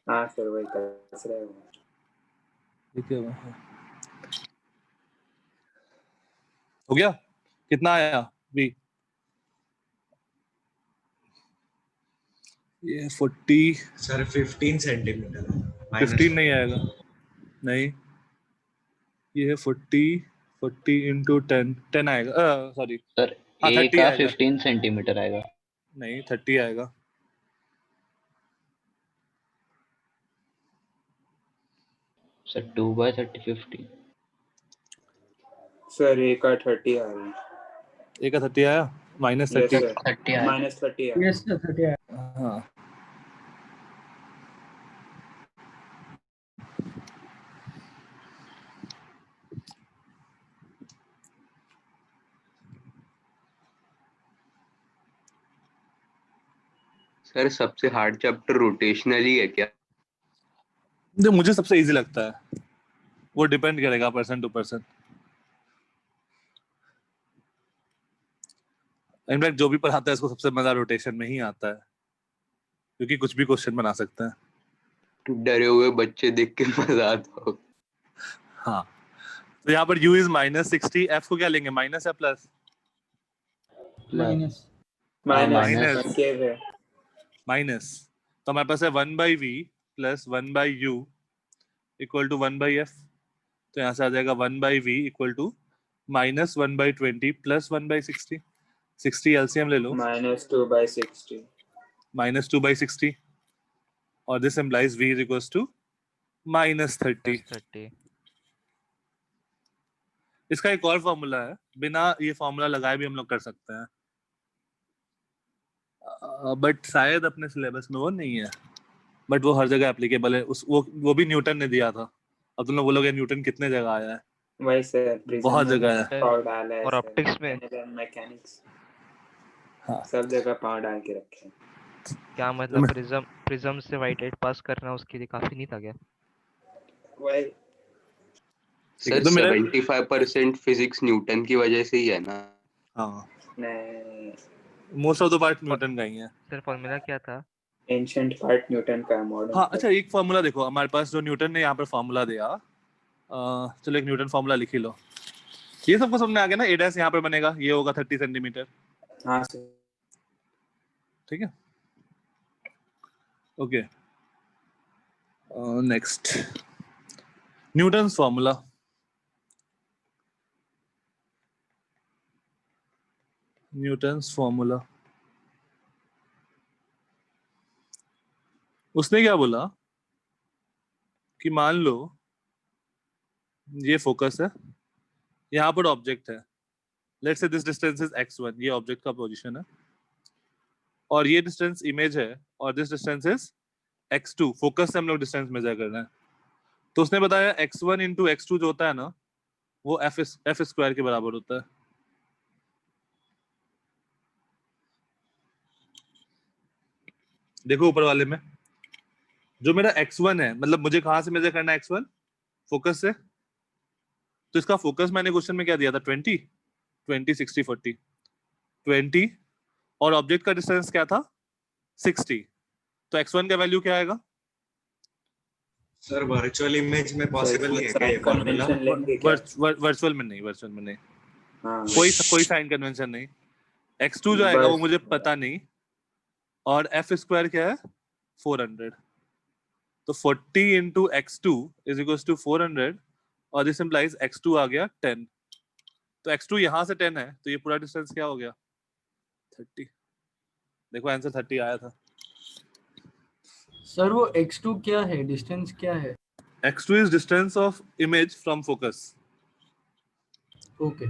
हाँ सर, वही कस रहा है वो। ठीक है, हो गया। कितना आया बी? ये 40। सर 15 सेंटीमीटर 15 नहीं आएगा, नहीं। ये है 40 इंटू 10 आएगा, सॉरी। सर हाँ, ए 30 का आएगा। 15 सेंटीमीटर आएगा। नहीं, 30 आएगा। सर 2/30 50। सर ए का 30 आ रही है। ए का 30 आया, माइनस यस 30। सर, 30 आया। -30 है। यस सर 30 है। हाँ, सर सबसे हार्ड चैप्टर रोटेशनल ही है क्या? जो मुझे सबसे इजी लगता है, वो डिपेंड करेगा पर्सन टू पर्सन। इनफैक्ट जो भी पढ़ाता है इसको सबसे मजा रोटेशन में ही आता है, क्योंकि कुछ भी क्वेश्चन बना सकते हैं। डरे हुए बच्चे देख के मजा आता हो। हाँ, तो यहाँ पर u इज -60। f को क्या लेंगे, माइनस या प्लस? माइनस माइनस के है। माइनस, तो हमारे पास है 1/v plus 1/u equal to 1/f। तो यहाँ से आ जाएगा 1/v equal to -1/20 plus 1/60। 60 LCM ले लो, -2/60। -2/60, और this implies v is equals to -30। 30। इसका एक और फॉर्मूला है, बिना ये फॉर्मूला लगाए भी हम लोग कर सकते हैं, बट शायद अपने सिलेबस में वो नहीं है, बट वो हर जगह एप्लीकेबल है। वो भी न्यूटन ने दिया था। अब तुम लोग बोलोगे न्यूटन कितने जगह आया है? वही सर, बहुत जगह है। पावर डाला है और सर, ऑप्टिक्स में एनएलएम मैकेनिक्स हाँ, सब जगह पावर डाल के रखे हैं। क्या मतलब प्रिज्म से व्हाइट लाइट पास करना उसके लिए काफी नहीं था क्या? वही सर तो मेरा 75% फिजिक्स न्यूटन की वजह से ही है ना? हाँ, नहीं, most of the part Newton का ही है। सर फॉर्मूला क्या था? एंशिएंट पार्ट न्यूटन का, मॉडर्न हाँ, अच्छा, एक फॉर्मूला देखो हमारे पास जो न्यूटन ने यहाँ पर फॉर्मूला दिया। चलो एक न्यूटन फॉर्मूला लिख ही लो। ये सबको समझ में आ गया ना? a' यहाँ पर बनेगा, ये होगा 30 सेंटीमीटर। हाँ सर, ठीक है, okay. Next, Newton's formula. Newton's formula, उसने क्या बोला कि मान लो ये फोकस है, यहाँ पर ऑब्जेक्ट है, let's say this distance is x1, ये ऑब्जेक्ट का पोजीशन है, और ये डिस्टेंस इमेज है, और this distance is x2। Focus से हम लोग डिस्टेंस मेजर कर रहे हैं। तो उसने बताया x1 इंटू x2 जो होता है ना, वो f स्क्वायर के बराबर होता है। देखो ऊपर वाले में जो मेरा x1 है, मतलब मुझे कहां से मेजर करना है x1? फोकस से। तो इसका फोकस मैंने क्वेश्चन में क्या दिया था? 20 60 40 20, और ऑब्जेक्ट का डिस्टेंस क्या था? 60। तो x1 का वैल्यू क्या आएगा? सर वर्चुअल इमेज में पॉसिबल नहीं है क्या ये साइन फॉर्मूला? कन्वेंशन लेंगे क्या? वर्चुअल में नहीं। हाँ, कोई साइन कन्वेंशन नहीं। x2 जो आएगा वो मुझे पता नहीं, और f स्क्वायर क्या है? 400। तो 40 into x2 is equal to 400, और दिस इंप्लाइज x2 आ गया 10, तो x2 यहाँ से 10 है, तो ये पूरा डिस्टेंस क्या हो गया 30। देखो आंसर 30 आया था। सर वो x2 क्या है, डिस्टेंस क्या है? x2 is distance of image from focus. Okay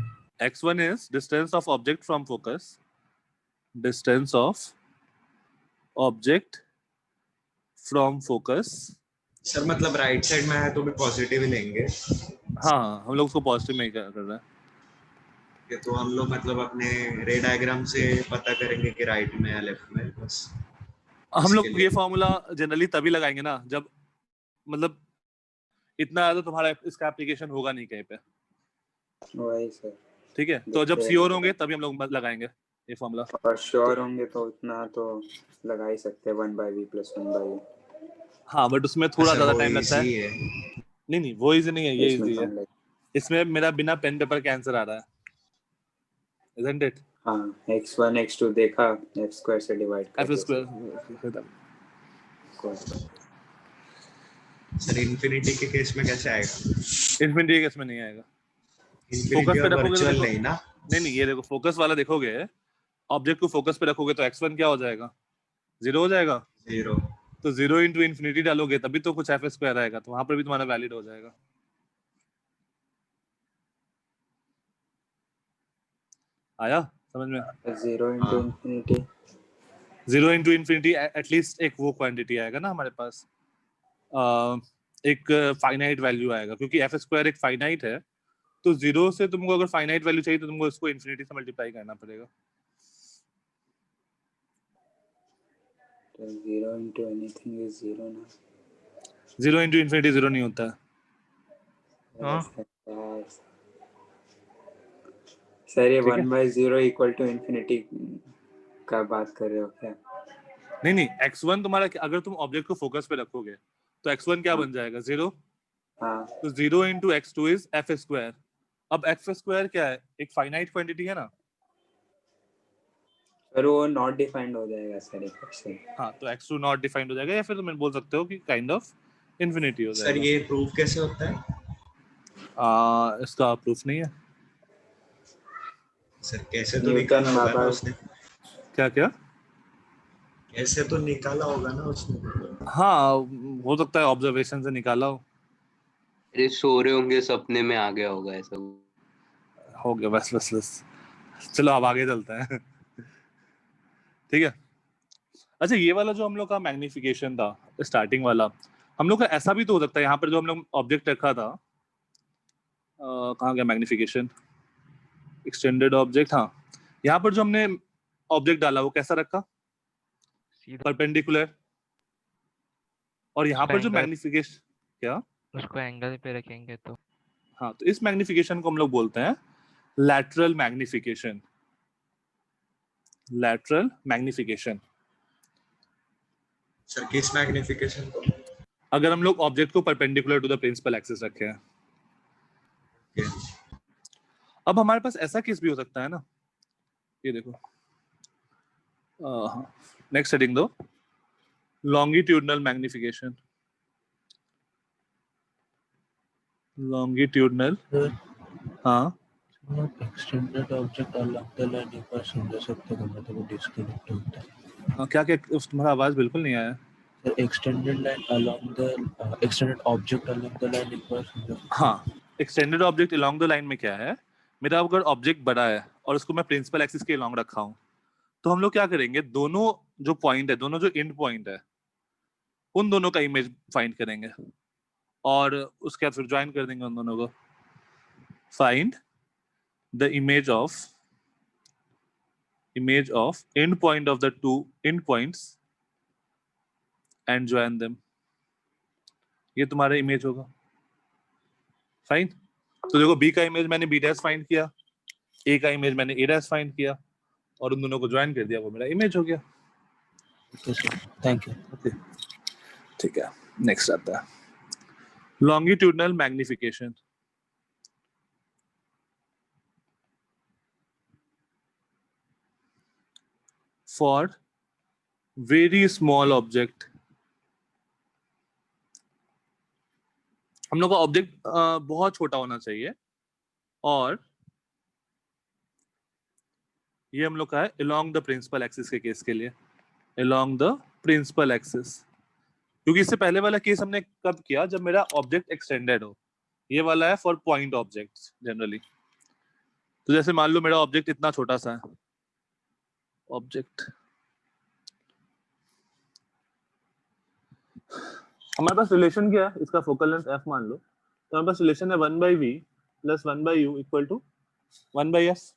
x1 is distance of object from focus. Distance of object from focus. Sir मतलब राइट साइड में है तो भी पॉजिटिव ही लेंगे। हाँ, हम लोग उसको पॉजिटिव में ही कर रहे हैं। ये तो हम लोग मतलब अपने रे डायग्राम से पता करेंगे कि राइट में है लेफ्ट में, बस हम लोग इसके लिए। ये फॉर्मूला जनरली तभी लगाएंगे ना जब मतलब इतना ज्यादा तुम्हारा इसका एप्लीकेशन होगा नहीं कहीं पे, वही सर। ठीक है? तो जब श्योर होंगे तभी हम लोग लगाएंगे ये फॉर्मूला। और श्योर होंगे तो उतना तो लगा ही सकते हैं 1/v + 1/u। हाँ, बट उसमें थोड़ा सर ज्यादा वो टाइम लगता है। easy है। नहीं वो इजी नहीं है, ये इसमें इजी है। time लगेगा। इसमें मेरा बिना पेन पेपर के आंसर आ रहा है, isn't it? हाँ, x1 x2 देखा, f² से डिवाइड कर f दो। स्क्वायर। सर इन्फिनिटी के केस में कैसे आएगा? इन्फिनिटी के केस में नहीं आएगा। इन्फिनिटी फोकस पे और रखोगे तो वर्चुअल देखो, नहीं ना? नहीं ये देखो फोकस वाला देखोगे, ऑब्जेक्ट को फोकस पे रखोगे तो x1 क्या हो जाएगा 0 हो जाएगा। 0 तो 0 × इन्फिनिटी डालोगे तभी तो कुछ f स्क्वायर आएगा, तो वहां पर भी तुम्हारा वैलिड हो जाएगा। आया समझ में? 0 × इन्फिनिटी 0 × इन्फिनिटी एटलीस्ट एक वो क्वांटिटी आएगा ना हमारे पास, एक फाइनाइट वैल्यू आएगा, क्योंकि f स्क्वायर एक फाइनाइट है। तो 0 से तुमको अगर फाइनाइट वैल्यू चाहिए तो तुमको इसको इन्फिनिटी से मल्टीप्लाई करना पड़ेगा। तो 0 × एनीथिंग इज 0 ना। 0 × इन्फिनिटी 0 नहीं होता है। हाँ सर ये ठीक है? 1/0 = इन्फिनिटी का बात कर रहे हो क्या? नहीं x1 तुम्हारा, अगर तुम ऑब्जेक्ट को फोकस पे रखोगे तो x1 क्या बन जाएगा 0। हाँ तो 0 × x2 इज f स्क्वायर। अब f स्क्वायर क्या है, एक फाइनाइट क्वांटिटी है ना। सर वो नॉट डिफाइंड हो जाएगा सर एक क्वेश्चन। हाँ, तो x2 नॉट डिफाइंड हो जाएगा, या फिर तुम बोल सकते हो कि काइंड ऑफ इन्फिनिटी हो सर जाएगा। ये प्रूफ कैसे होता है? इसका प्रूफ नहीं है। सर कैसे तो न्यूटन निकाला होगा ना बाबा उसने? क्या कैसे तो निकाला होगा ना उसने? हाँ, हो सकता है ऑब्जर्वेशन से निकाला अरे सो रहे होंगे, सपने में आ गया होगा ऐसा। हो गया। बस चलो अब आगे चलते हैं। ठीक है। अच्छा, ये वाला जो हम लोग का मैग्निफिकेशन था स्टार्टिंग वाला, हम लोग का ऐसा भी तो हो सकता है, यहाँ पर जो हम लोग ऑब्जेक्ट रखा था, कहाँ गया मैग्निफिकेशन, एक्सटेंडेड ऑब्जेक्ट। हाँ, यहाँ पर जो हमने ऑब्जेक्ट डाला वो कैसा रखा, परपेंडिकुलर। और यहाँ पर जो मैग्निफिकेशन क्या, उसको एंगल पे रखेंगे तो। हाँ, तो इस मैग्निफिकेशन को हम लोग बोलते हैं lateral magnification. Lateral magnification. Sir किस मैग्निफिकेशन को? अगर हम लोग ऑब्जेक्ट को perpendicular to the principal axis रखे हैं। अब हमारे पास ऐसा केस भी हो सकता है ना, ये देखो, नेक्स्ट हेडिंग दो, लॉन्गिट्यूडनल मैग्निफिकेशन। लॉन्गिट्यूडनल, हाँ, एक्सटेंडेड ऑब्जेक्ट अलग द लाइन एक बार समझ सकते हो, मतलब वो डिस्कनेक्ट होता है। क्या तुम्हारा आवाज बिल्कुल नहीं आया। Sir extended line along the extended object along the line एक बार समझ। हाँ, extended object along the line में क्या है, मेरा अगर ऑब्जेक्ट बड़ा है और उसको मैं प्रिंसिपल एक्सिस के अलोंग रखा हूँ, तो हम लोग क्या करेंगे, दोनों जो पॉइंट है, दोनों जो एंड पॉइंट है, उन दोनों का इमेज फाइंड करेंगे और उसके बाद फिर ज्वाइन कर देंगे उन दोनों को। Find the image of end point of the two end points and join them। ये तुम्हारा इमेज होगा। फाइन। तो देखो, बी का इमेज मैंने बी डैश फाइंड किया, ए का इमेज मैंने ए डैश फाइंड किया, और उन दोनों को ज्वाइन कर दिया, वो मेरा इमेज हो गया। Thank you. ओके, ठीक है। नेक्स्ट आता है longitudinal magnification. For very small object, हम लोग का ऑब्जेक्ट बहुत छोटा होना चाहिए और ये हम लोग का है along द प्रिंसिपल एक्सिस के केस के लिए, along द प्रिंसिपल एक्सिस, क्योंकि इससे पहले वाला केस हमने कब किया, जब मेरा ऑब्जेक्ट एक्सटेंडेड हो। ये वाला है फॉर पॉइंट ऑब्जेक्ट्स जनरली। तो जैसे मान लो मेरा ऑब्जेक्ट इतना छोटा सा है, ऑब्जेक्ट हमारे पास रिलेशन क्या है, इसका फोकल लेंथ f मान लो, तो हमारे पास रिलेशन है 1/v + 1/u = 1/s।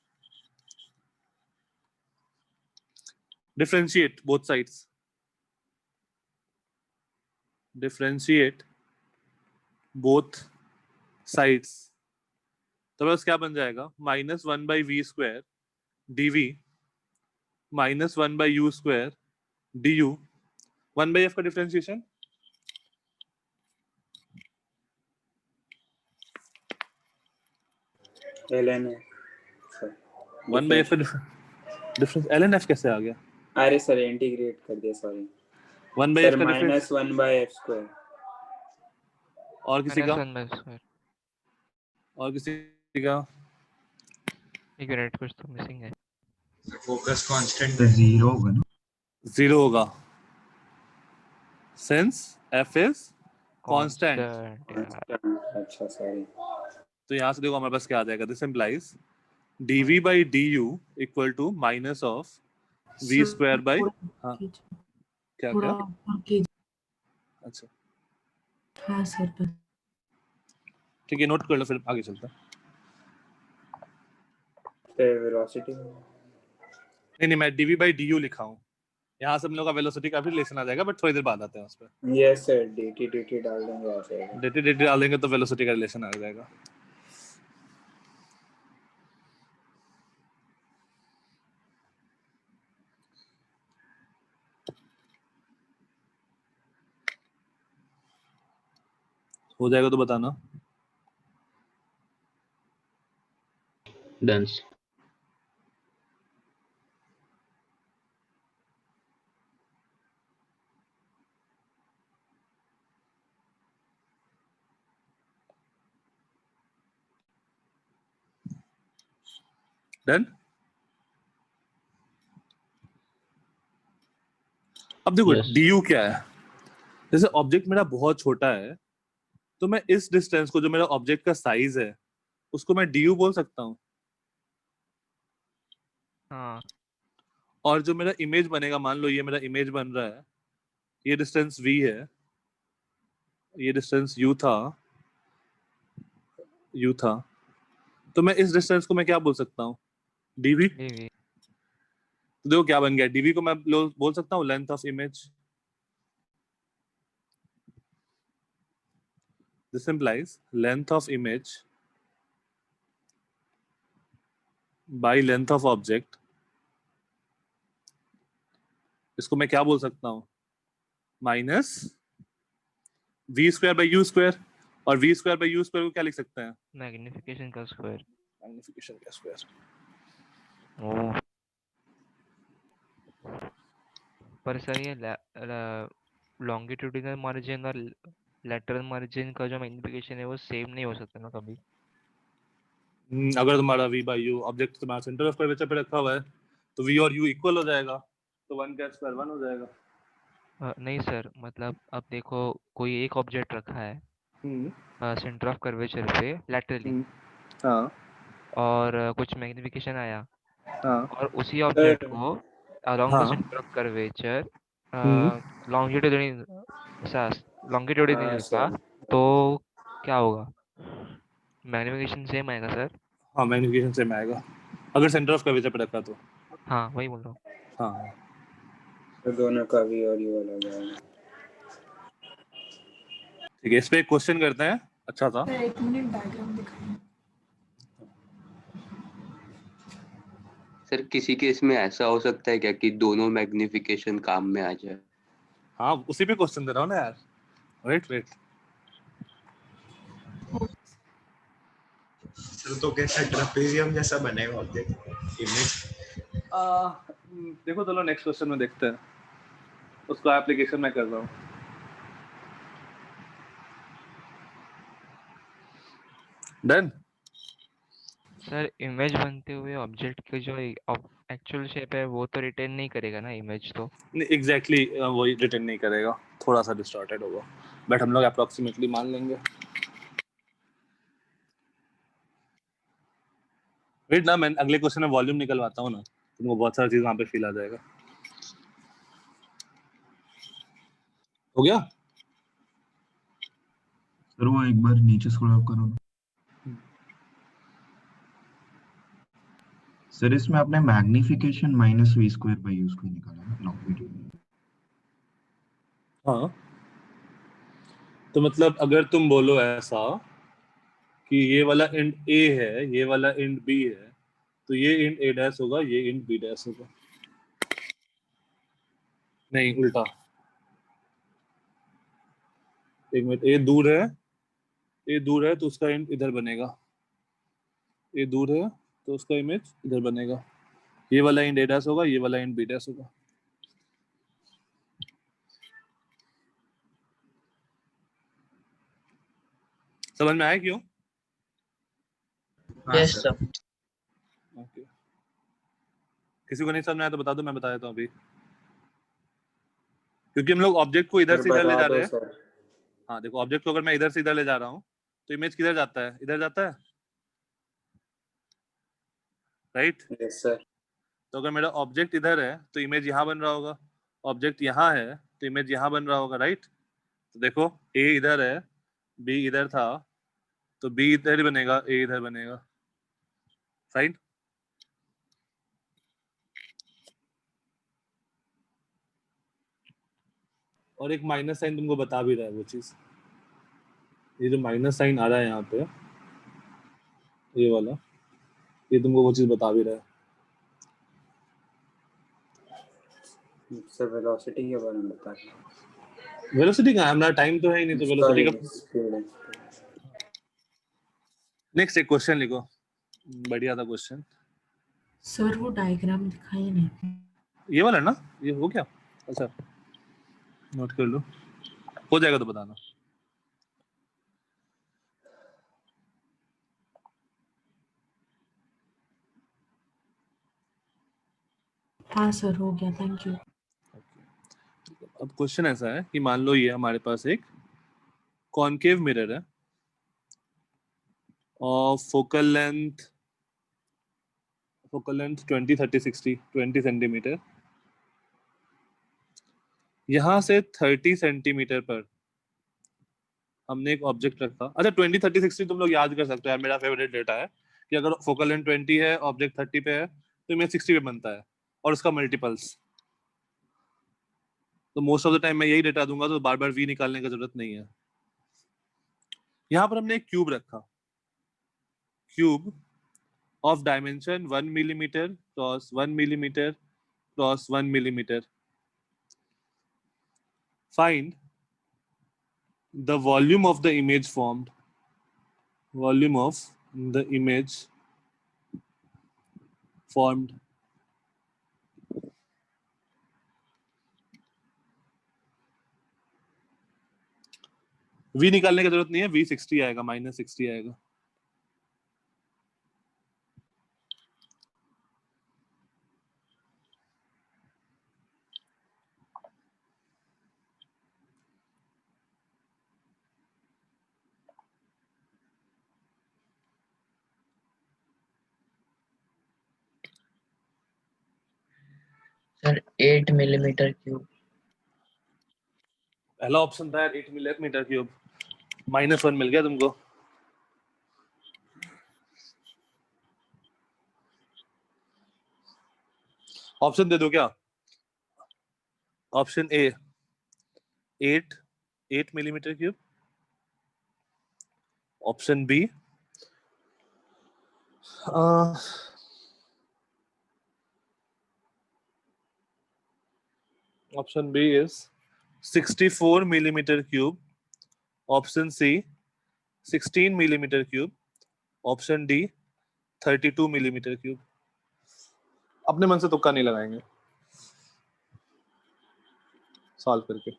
Differentiate both sides, differentiate both sides, तो बस क्या बन जाएगा, -1/v² dv -1/u² du। 1/f का डिफरेंशिएशन ln है सर, 1/f का डिफरेंस ln f कैसे आ गया? अरे सर इंटीग्रेट कर दिया, सॉरी 1/f सर, का डिफरेंस -1/f²। और किसी का? -1/2। और किसी का? एक मिनट, कुछ तो मिसिंग है। फोकस कांस्टेंट तो 0 होगा ना? 0 होगा, सिंस f is कांस्टेंट। अच्छा सॉरी। तो यहाँ से देखो हमारे पास क्या आ जाएगा, this implies dv/du = minus of v² by, हाँ क्या थोड़ा क्या? ऊपर कीजिए। अच्छा हाँ सर बस। ठीक है, नोट कर लो, फिर आगे चलता है। वेलोसिटी नहीं, मैं dv/du लिखा हूँ, यहाँ से हम लोग का वेलोसिटी का भी रिलेशन आ जाएगा, बट थोड़ी देर बाद आते हैं उस पर। यस सर, dt डाल देंगे आ जाएगा। dt डाल देंगे तो वेलोसिटी का रिलेशन आ जाएगा। हो जाएगा तो बताना। डन। डन। अब देखो Yes. du क्या है, जैसे ऑब्जेक्ट मेरा बहुत छोटा है, तो मैं इस डिस्टेंस को, जो मेरा ऑब्जेक्ट का साइज है, उसको मैं du बोल सकता हूँ। हाँ, और जो मेरा इमेज बनेगा, मान लो ये मेरा इमेज बन रहा है, ये डिस्टेंस v है, ये डिस्टेंस u था, तो मैं इस डिस्टेंस को मैं क्या बोल सकता हूँ, dv। dv। तो देखो क्या बन गया, dv को मैं बोल सकता हूँ length of image. This implies length of image by length of object. इसको मैं क्या बोल सकता हूँ, -v²/u², और v²/u² को क्या लिख सकते हैं, मैग्निफिकेशन का स्क्वायर। मैग्निफिकेशन का स्क्वायर। ओह, पर सर ये लॉन्गिट्यूडिनल मार्जिन और लेटरल मार्जिन का जो मैग्निफिकेशन है वो सेम नहीं हो सकता ना कभी? अगर तुम्हारा v/u ऑब्जेक्ट तुम्हारा सेंटर ऑफ कर्वेचर पे रखा हुआ है, तो v और u इक्वल हो जाएगा, तो 1 का स्क्वायर 1 हो जाएगा। नहीं सर, मतलब अब देखो कोई एक ऑब्जेक्ट रखा है सेंटर ऑफ कर्वेचर पे लैटरली, हाँ और कुछ मैग्निफिकेशन आया, हाँ और उसी ऑब्जेक्ट को अलोंग द हाँ सेंटर ऑफ कर्वेचर लॉन्गिट्यूडिनल हाँ रखा, सर, तो क्या होगा? मैग्निफिकेशन सेम आएगा सर? हाँ, मैग्निफिकेशन सेम आएगा अगर सेंटर ऑफ कर्वेचर पे रखा तो। हाँ, वही बोल रहा हूँ। हाँ, तो दोनों का v और u अलग आएगा। ठीक है, इस पे एक क्वेश्चन करते हैं, अच्छा था। एक मिनट डायग्राम दिखाइए। सर किसी केस में ऐसा हो सकता है क्या कि दोनों मैग्निफिकेशन काम में आ जाए? हाँ, उसी पे क्वेश्चन दे रहा हूँ ना यार, वेट। तो कैसा ट्रेपेजियम जैसा बनेगा ऑब्जेक्ट इमेज? देखो चलो नेक्स्ट क्वेश्चन में देखते हैं, उसका एप्लीकेशन मैं कर रहा हूँ। डन। सर इमेज बनते हुए ऑब्जेक्ट की जो एक्चुअल शेप है वो तो रिटेन नहीं करेगा ना इमेज तो। एग्जैक्टली वही रिटर्न नहीं करेगा, थोड़ा सा डिस्टॉर्टेड होगा, बट हम लोग अप्रोक्सीमेटली मान लेंगे। वेट ना, मैं अगले क्वेश्चन में वॉल्यूम निकलवाता हूँ ना, तुमको बहुत सारी चीज वहां पे फील आ जाएगा। हो गया सर वो एक बार नीचे स्क्रॉल अप करो ना। सर इसमें आपने magnification minus v square by u square निकाला ना लॉन्गिट्यूड में। हाँ, तो मतलब अगर तुम बोलो ऐसा कि ये वाला इंड ए है, ये वाला इंड बी है, तो ये इंड ए डैश होगा, ये इंड बी डैश होगा। नहीं उल्टा, एक मिनट, ए दूर है, ए दूर है तो उसका इंड इधर बनेगा, ए दूर है तो उसका इमेज इधर बनेगा। ये वाला इंड ए डैश होगा, ये वाला इंड बी डैश होगा। समझ में आया क्यों? Yes sir. ओके, किसी को नहीं समझ में आया तो बता दो, मैं बता देता हूँ अभी। क्योंकि हम लोग ऑब्जेक्ट को इधर से इधर ले जा रहे हैं। हाँ देखो, ऑब्जेक्ट को अगर मैं इधर से इधर ले जा रहा हूँ तो इमेज किधर जाता है? इधर जाता है, राइट? Yes sir. तो अगर मेरा ऑब्जेक्ट इधर है तो इमेज यहाँ बन रहा होगा, ऑब्जेक्ट यहाँ है तो इमेज यहाँ बन रहा होगा, राइट? तो देखो ए इधर है, बी इधर था, तो बी इधर ही बनेगा, ए इधर बनेगा, फाइन। और एक माइनस साइन तुमको बता भी रहा है वो चीज, ये जो माइनस साइन आ रहा है यहाँ पे, ये वाला, ये तुमको वो चीज बता भी रहा है। सर वेलोसिटी के बारे में बता रहे। वेलोसिटी का हमारा टाइम तो है ही नहीं, तो वेलोसिटी का नेक्स्ट एक क्वेश्चन लिखो, बढ़िया था क्वेश्चन। सर वो डायग्राम दिखाइए नहीं। ये वाला ना, ये हो गया? अच्छा नोट कर लो, हो जाएगा तो बताना। हाँ सर हो गया, थैंक यू। अब क्वेश्चन ऐसा है कि मान लो ये हमारे पास एक कॉनकेव मिरर है और फोकल लेंथ 20 30 60 20 सेंटीमीटर, यहां से 30 सेंटीमीटर पर हमने एक ऑब्जेक्ट रखा। अच्छा 20 30 60 तुम लोग याद कर सकते हो यार, मेरा फेवरेट डेटा है कि अगर फोकल लेंथ 20 है, ऑब्जेक्ट 30 पे है, तो इमेज 60 पे बनता है, और उसका मल्टीपल्स। तो मोस्ट ऑफ द टाइम मैं यही डेटा दूंगा, तो बार बार वी निकालने की जरूरत नहीं है। यहाँ पर हमने एक क्यूब रखा, cube of dimension 1 millimetre cross 1 millimetre cross 1 millimetre. Find the volume of the image formed, volume of the image formed। v निकालने की जरूरत नहीं है, v 60 आएगा, माइनस 60 आएगा। Sir 8 millimetre cube. पहला ऑप्शन था यार 8 मिलीमीटर क्यूब, -1 मिल गया तुमको। ऑप्शन दे दो क्या? Option A 8 millimetre cube, option B option B is 64 millimetre cube, option C 16 millimetre cube, option D 32 millimetre cube. अपने मन से तुक्का नहीं लगाएंगे सॉल्व करके।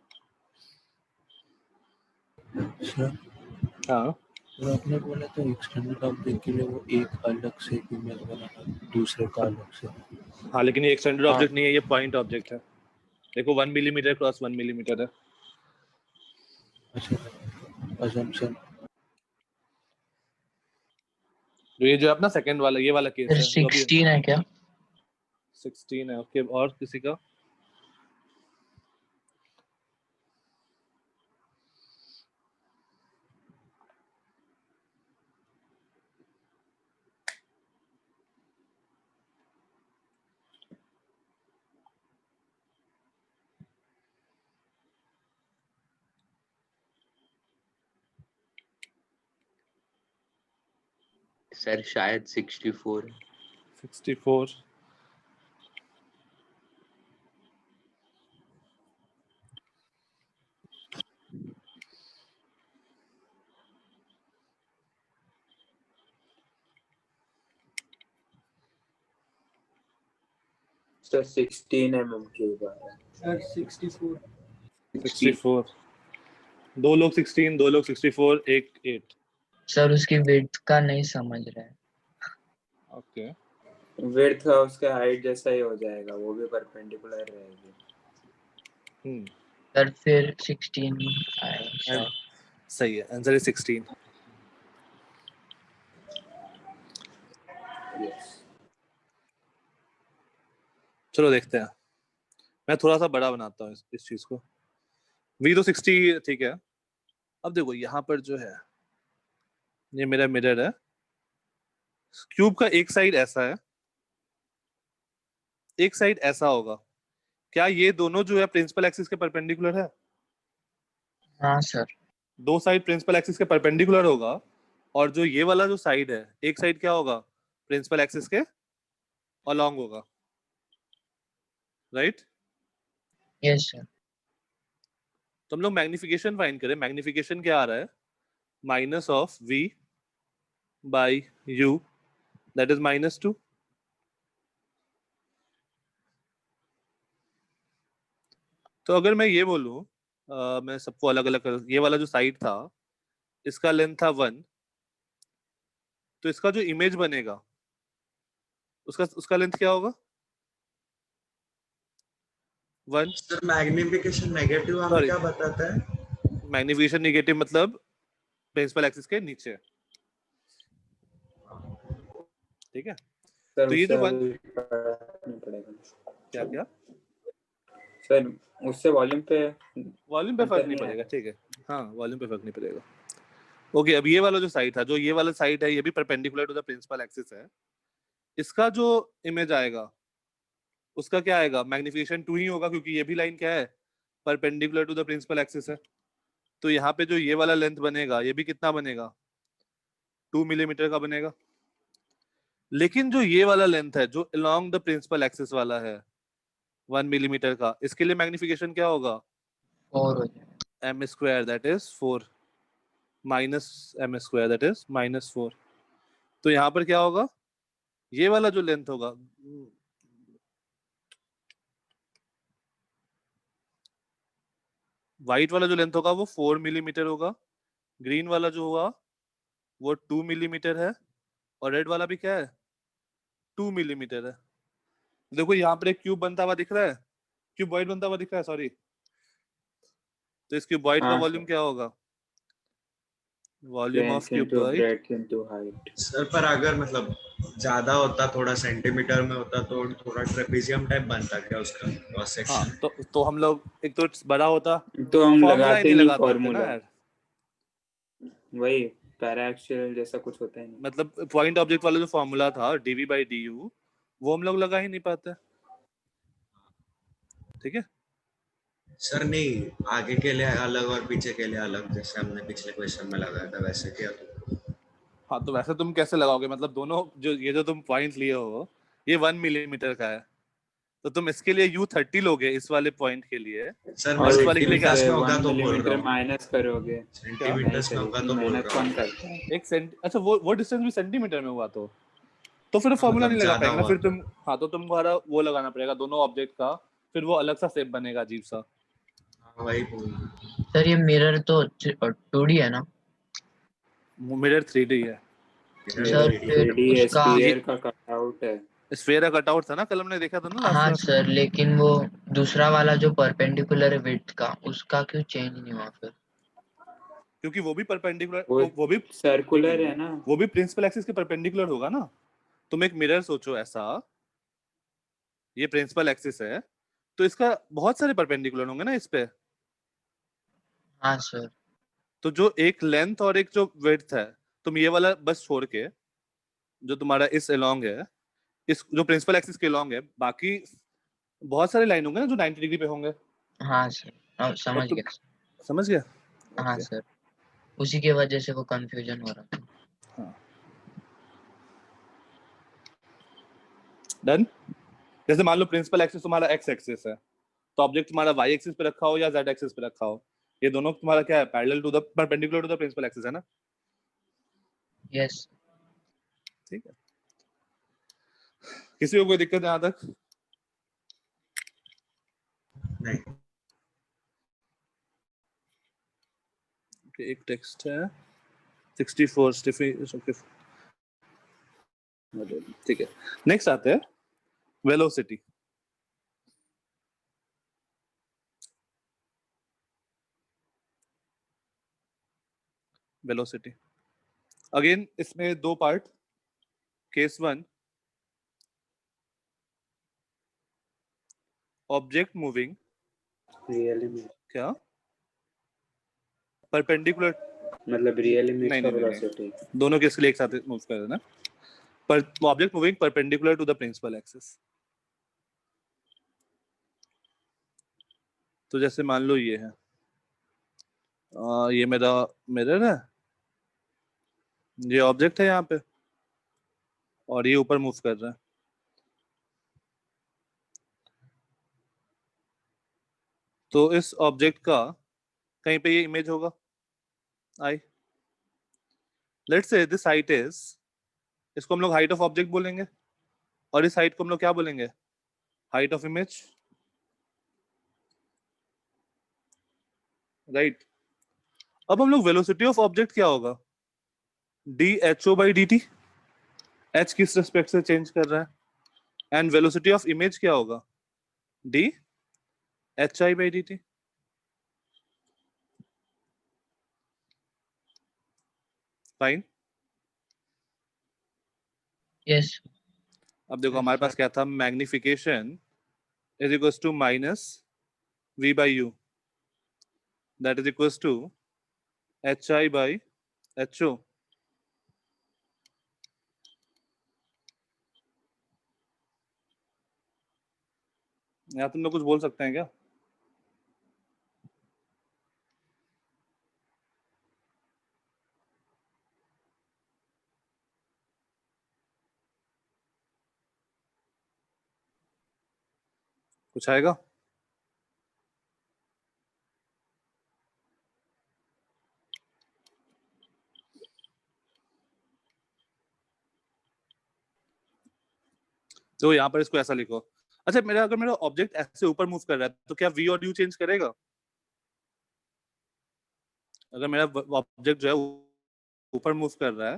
सर हाँ और आपने बोला था एक्सटेंडेड ऑब्जेक्ट के लिए वो एक अलग से इमेज बनाना दूसरे का अलग से। हाँ लेकिन ये एक्सटेंडेड हाँ। ऑब्जेक्ट नहीं है, ये पॉइंट ऑब्जेक्ट है। देखो 1 मिलीमीटर क्रॉस 1 मिलीमीटर है। अच्छा assumption तो ये जो है अपना सेकंड वाला ये वाला केस सर है जो अभी 16 है क्या? 16 है। ओके और किसी का? सर शायद 64 है। 64 सर 16 mm क्यूब आ रहा है। सर 64 64 दो लोग 16 दो लोग 64 एक 8। सर उसकी विड्थ का नहीं समझ रहे हैं। ओके विड्थ का उसके हाइट जैसा ही हो जाएगा, वो भी परपेंडिकुलर रहेगी। सर फिर 16 आएगा शायद। सही है, आंसर इज 16। यस चलो देखते हैं, मैं थोड़ा सा बड़ा बनाता हूँ इस चीज को। V तो 60 ठीक है। अब देखो यहाँ पर जो है ये मेरा मिरर है, क्यूब का एक साइड ऐसा है एक साइड ऐसा होगा। क्या ये दोनों जो है प्रिंसिपल एक्सिस के परपेंडिकुलर है? हाँ सर। दो साइड प्रिंसिपल एक्सिस के परपेंडिकुलर होगा और जो ये वाला जो साइड है एक साइड क्या होगा? प्रिंसिपल एक्सिस के अलोंग होगा, राइट? Yes sir. तो हम लोग मैग्निफिकेशन फाइंड करें। मैग्निफिकेशन क्या आ रहा है? Minus of V by U that is -2। तो अगर मैं ये बोलूं मैं सबको अलग अलग कर, ये वाला जो साइड था इसका लेंथ था 1, तो इसका जो इमेज बनेगा उसका लेंथ क्या होगा? 1। सर मैग्निफिकेशन नेगेटिव हमें सॉरी क्या बताता है? मैग्निफिकेशन नेगेटिव मतलब प्रिंसिपल एक्सिस के नीचे, ठीक है? सर तो ये जो उससे नहीं पड़ेगा। क्या क्या सर उससे वॉल्यूम पे फर्क नहीं पड़ेगा, ठीक है। हाँ वॉल्यूम पे फर्क नहीं पड़ेगा। ओके अब ये वाला जो साइड था, जो ये वाला साइड है ये भी perpendicular to the principal axis है। इसका जो इमेज आएगा उसका क्या आएगा? मैग्निफिकेशन 2 ही होगा क्योंकि ये भी लाइन क्या है? Perpendicular to the principal axis है। तो यहाँ पे जो ये वाला लेंथ बनेगा ये भी कितना बनेगा? 2 मिलीमीटर का बनेगा। लेकिन जो ये वाला लेंथ है जो अलोंग द प्रिंसिपल एक्सिस वाला है 1 मिलीमीटर का, इसके लिए मैग्निफिकेशन क्या होगा? 4 हो जाएगा। m square that is 4 minus m square that is -4। तो यहाँ पर क्या होगा? ये वाला जो लेंथ होगा व्हाइट वाला जो लेंथ होगा वो 4 मिलीमीटर होगा, ग्रीन वाला जो होगा वो 2 मिलीमीटर है और रेड वाला भी क्या है? 2 मिलीमीटर है। देखो यहाँ पर एक क्यूब बनता हुआ दिख रहा है, क्यूबॉइड बनता हुआ दिख रहा है, सॉरी। तो इस क्यूबॉइड का हाँ, वॉल्यूम क्या होगा? Volume of length into cuboid. Breadth into height. Sir पर अगर मतलब ज्यादा होता, थोड़ा सेंटीमीटर में होता तो थोड़ा ट्रेपेजियम टाइप बनता क्या उसका क्रॉस हाँ सेक्शन? तो हम लोग एक तो बड़ा होता तो हम फॉर्मूला ही लगाते नहीं नहीं लगा पाते ना फॉर्मूला, यार। वही पैराएक्सियल जैसा कुछ होता है नहीं। मतलब पॉइंट ऑब्जेक्ट वाला जो फॉर्मूला था dv/du वो हम लोग लगा ही नहीं पाते, ठीक है? सर नहीं, आगे के लिए अलग और पीछे के लिए अलग, जैसे हमने पिछले क्वेश्चन में लगाया था वैसे किया तो। हाँ तो वैसे तुम कैसे लगाओगे? मतलब दोनों जो तुम पॉइंट लिए हो ये 1 मिलीमीटर का है, तो तुम इसके लिए U30 लोगे इस वाले पॉइंट के लिए, सर और मैं इस वाले के लिए क्या? सेंटीमीटर्स में होगा 1 तो बोल मिलीमीटर रहा हूँ, माइनस करोगे, सेंटीमीटर्स में होगा तो बोल मेहनत रहा कौन हूँ। करता है? एक अच्छा वो डिस्टेंस भी सेंटीमीटर में हुआ तो फिर हाँ, फॉर्मूला नहीं मतलब लगा ज्यादा पाएंगे ना हुआ फिर तो। तुम। हाँ तो तुम्हारा वो लगाना पड़ेगा दोनों ऑब्जेक्ट का, फिर वो अलग सा शेप बनेगा अजीब सा। हाँ, वही बोल रहा हूँ। सर ये मिरर तो 2D है ना? मिरर 3D है। सर फिर 3D उसका स्फीयर का कटआउट है। स्फीयर का कटआउट था ना, कल हमने देखा था ना लास्ट हाँ क्लास में। सर, लेकिन वो दूसरा वाला जो परपेंडिकुलर है विड्थ का, उसका क्यों चेंज नहीं हुआ फिर? क्योंकि वो भी परपेंडिकुलर, वो वो भी सर्कुलर है ना। वो भी प्रिंसिपल एक्सिस के परपेंडिकुलर होगा ना। तुम एक मिरर सोचो ऐसा, ये प्रिंसिपल एक्सिस है तो इसका बहुत सारे परपेंडिकुलर होंगे ना इस पे। हाँ सर। तो जो एक लेंथ और एक जो विड्थ है, तुम ये वाला बस छोड़ के, जो तुम्हारा इस अलोंग है, इस जो प्रिंसिपल एक्सिस के अलोंग है, बाकी बहुत सारे लाइन होंगे ना जो 90 डिग्री पे होंगे। हाँ सर, समझ तो गया। समझ गया? हाँ सर, उसी के वजह से वो कंफ्यूजन हो रहा था। हाँ। डन। जैसे मान लो प्रिंसिपल एक्सिस तुम्हारा एक्स एक्सिस है, तो ऑब्जेक्ट तुम्हारा वाई एक्सिस पे रखा हो या जेड एक्सिस पे रखा हो, ये दोनों तुम्हारा क्या है, parallel to the perpendicular to the principal axis है ना। यस। ठीक है, किसी को कोई दिक्कत यहाँ तक? नहीं। एक टेक्स्ट है 64 स्टिफी, ओके ठीक है। नेक्स्ट आते हैं वेलोसिटी। वेलोसिटी अगेन इसमें दो part. Case 1, object moving real क्या परपेंडिकुलर, मतलब रियल इमेज नहीं का नहीं नहीं, वेलोसिटी दोनों के लिए एक साथ मूव कर देना। पर object moving perpendicular to the principal axis. तो जैसे मान लो ये है, ये मेरा मिरर है, ये ऑब्जेक्ट है यहाँ पे, और ये ऊपर मूव कर रहा है। तो इस ऑब्जेक्ट का कहीं पे ये इमेज होगा आई। Let's say this height is, इसको हम लोग हाइट ऑफ ऑब्जेक्ट बोलेंगे, और इस हाइट को हम लोग क्या बोलेंगे, हाइट ऑफ इमेज, राइट। अब हम लोग वेलोसिटी ऑफ ऑब्जेक्ट क्या होगा, d h o by d t, h किस रिस्पेक्ट से चेंज कर रहा है, एंड वेलोसिटी ऑफ इमेज क्या होगा, d h i by d t. Fine. Yes. अब देखो हमारे पास क्या था, magnification is equals to minus v by u, that is equals to h i by h o. यहाँ तुम लोग कुछ बोल सकते हैं क्या? कुछ आएगा? तो यहाँ पर इसको ऐसा लिखो। अच्छा, अगर मेरा ऑब्जेक्ट ऐसे ऊपर मूव कर रहा है तो क्या वी और यू चेंज करेगा? अगर मेरा ऑब्जेक्ट जो है ऊपर मूव कर रहा है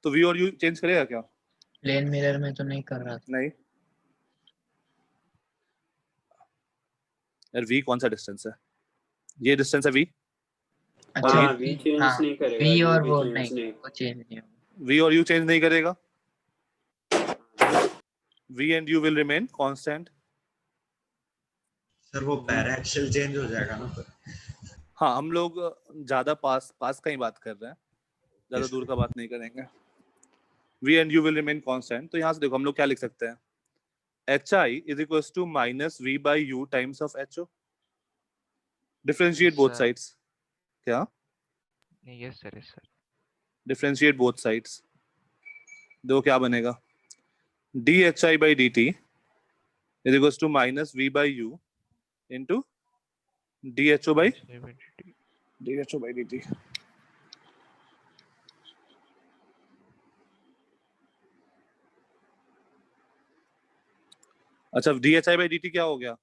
तो वी और यू चेंज करेगा क्या? प्लेन मिरर में तो नहीं कर रहा था। नहीं यार, वी कौन सा डिस्टेंस है, ये डिस्टेंस है वी। अच्छा, हाँ, वी चेंज हाँ, नहीं करेगा, वी यू और भी वो चेंज नहीं, नहीं। वो चेंज नहीं होगा। वी और यू चेंज नहीं करेगा, v and u will remain constant. Sir वो पैरा एक्सियल चेंज हो जाएगा ना फिर? हाँ, हम लोग ज्यादा पास का ही बात कर रहे हैं, ज्यादा दूर का बात नहीं करेंगे। V and u will remain constant. तो यहाँ से देखो हम लोग क्या लिख सकते हैं, h i is equal to minus v by u times of h o. Differentiate both sides. क्या? Yes sir, yes sir. Differentiate both sides, दो क्या बनेगा, d h i by d t is equal to minus v by u into d h o by d t. अच्छा, d h i by d t क्या हो गया,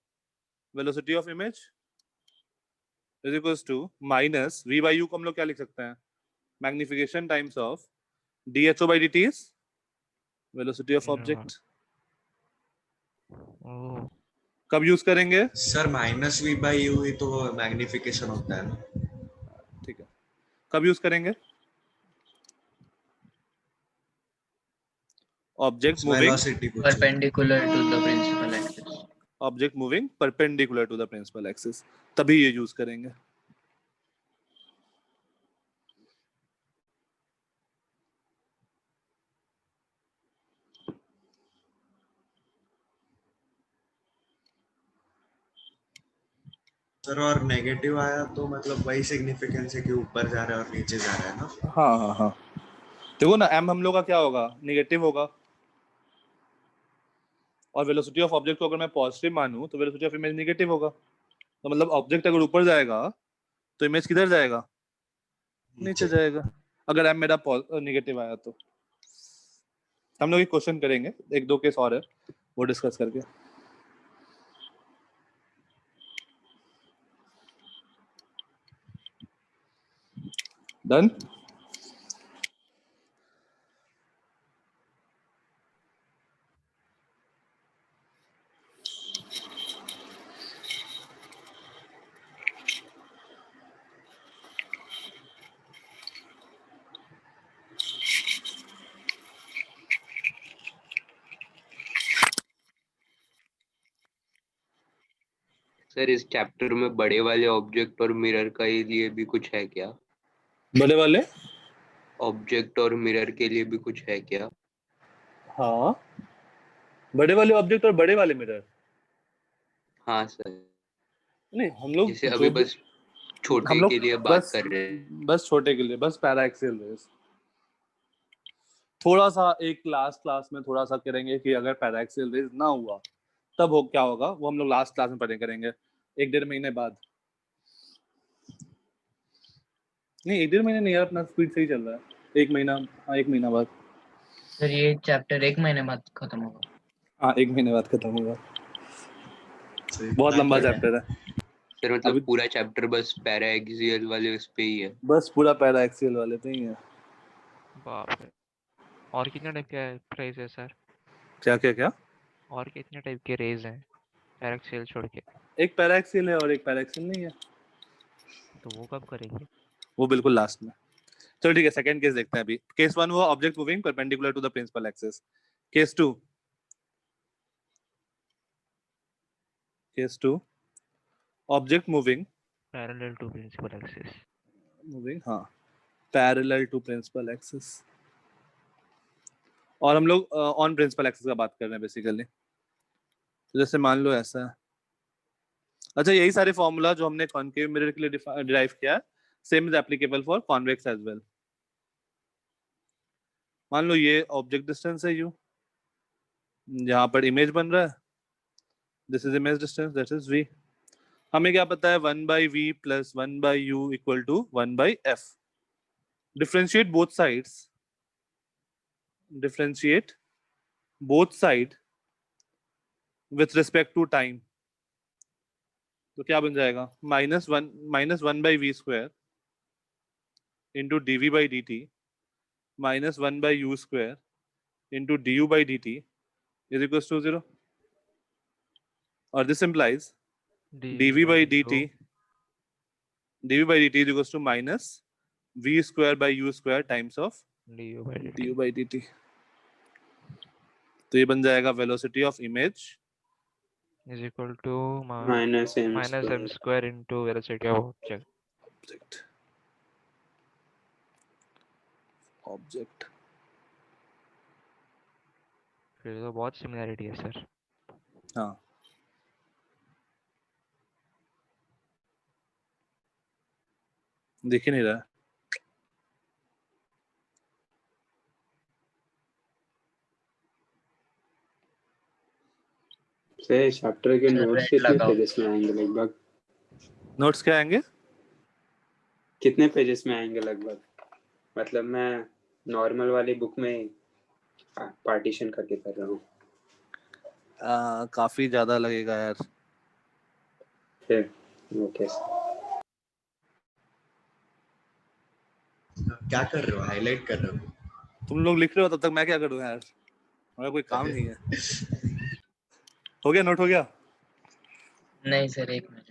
velocity of image is equal to minus v by you को हम लोग क्या लिख सकते हैं, magnification times of dho by dt is velocity of object. ओह कब यूज करेंगे? Sir minus v by u ही तो मैग्निफिकेशन होता है ना. ठीक है, कब यूज करेंगे? ऑब्जेक्ट मूविंग वेलोसिटी पूछे. perpendicular to the principal axis. Object moving perpendicular to the principal axis, तभी ये यूज करेंगे. सर और नेगेटिव आया तो मतलब वही सिग्निफिकेंस है कि ऊपर जा रहा है और नीचे जा रहा है ना. हाँ हाँ हाँ, देखो ना m हम लोग का क्या होगा? नेगेटिव होगा. और वेलोसिटी ऑफ ऑब्जेक्ट को अगर मैं पॉजिटिव मानूं तो वेलोसिटी ऑफ इमेज नेगेटिव होगा. तो मतलब ऑब्जेक्ट अगर ऊपर जाएगा तो इमेज किधर जाएगा? नीचे जाएगा, अगर m मेरा नेगेटिव आया तो. हम लोग एक क्वेश्चन करेंगे, एक दो केस और है वो डिस्कस करके. डन. सर इस चैप्टर में बड़े वाले ऑब्जेक्ट और मिरर का लिए भी कुछ है क्या? बड़े वाले ऑब्जेक्ट और मिरर के लिए भी कुछ है क्या? हाँ, बड़े वाले ऑब्जेक्ट और बड़े वाले मिरर. हाँ सर, नहीं, हम लोग जैसे अभी बस छोटे हम लोग के लिए बात बस कर रहे हैं. बस छोटे के लिए बस पैरा एक्सियल रेस. थोड़ा सा एक क्लास में थोड़ा सा करेंगे कि अगर पैरा एक्सियल रेस ना हुआ तब हो क्या होगा, वो हम लोग लास्ट क्लास में पढ़े करेंगे 1-1.5 महीने बाद. नहीं 1-1.5 महीने नहीं यार, अपना स्पीड से ही चल रहा है. 1 महीना, हाँ 1 महीना बाद. सर ये चैप्टर 1 महीने बाद खत्म होगा. हाँ 1 महीने बाद खत्म होगा. बहुत लंबा चैप्टर है. सर मतलब अभी पूरा चैप्टर बस पैरा एक्सियल वाले उस पे ही है. बस पूरा पैरा एक्सियल वाले पे ही है. बाप रे. और कितने टाइप के रेज है सर? क्या क्या क्या? और कितने टाइप के रेज हैं पैराक्सियल छोड़ के? एक पैरा एक्सियल है और एक पैरा एक्सियल नहीं है. तो वो कब करेंगे? वो बिल्कुल लास्ट में. चलो ठीक है, सेकंड केस देखते हैं अभी. केस 1 हुआ object moving perpendicular to the principal axis. Case 2 object moving parallel to principal axis. हाँ पैरेलल टू प्रिंसिपल एक्सिस. और हम लोग ऑन प्रिंसिपल एक्सिस का बात कर रहे हैं बेसिकली. तो जैसे मान लो ऐसा है. अच्छा, यही सारे फॉर्मूला जो हमने कॉनकेव मिरर के लिए डिराइव किया है, same is applicable for convex as well. मान लो ये ऑब्जेक्ट डिस्टेंस है u, यहाँ पर इमेज बन रहा है. This is image distance, that is v. हमें क्या पता है 1/v + 1/u = 1/f. Differentiate both side with respect to time. तो क्या बन जाएगा? -1/v² into dv/dt -1/u² into du/dt is equals to 0. Or this implies dv/dt is equals to -v²/u² times of du/dt. तो ये बन जाएगा velocity of image is equal to minus m m square into velocity of object. फिर तो बहुत similarity है sir. हाँ दिख ही नहीं रहा. से चैप्टर के सर, नोट्स red कितने लगाओ. पेजेस में आएंगे लगभग? नोट्स क्या आएंगे? कितने पेजेस में आएंगे लगभग? मतलब मैं नॉर्मल वाली बुक में पार्टीशन करके कर रहा हूँ. काफी ज्यादा लगेगा यार. फिर ओके. क्या कर रहे हो? हाईलाइट कर रहे हो? तुम लोग लिख रहे हो तब तक मैं क्या करूँ यार, मेरा कोई काम नहीं है। हो गया, नोट हो गया? नहीं सर, एक मिनट।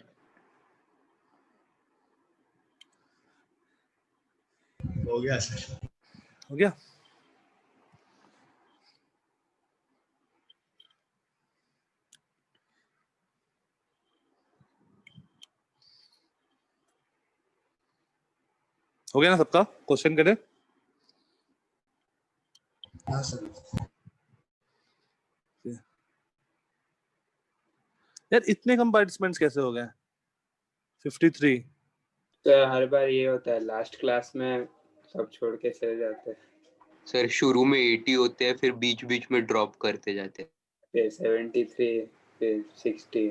हो गया सर। हो गया। हो गया ना सबका? क्वेश्चन करें? हाँ सर। यार इतने कम पार्टिसिपेंट्स कैसे हो गए? 53। तो हर बार ये होता है, लास्ट क्लास में सब छोड़ के चले जाते हैं, सर शुरू में 80 होते हैं, फिर बीच बीच में ड्रॉप करते जाते हैं। फिर 73, फिर 60।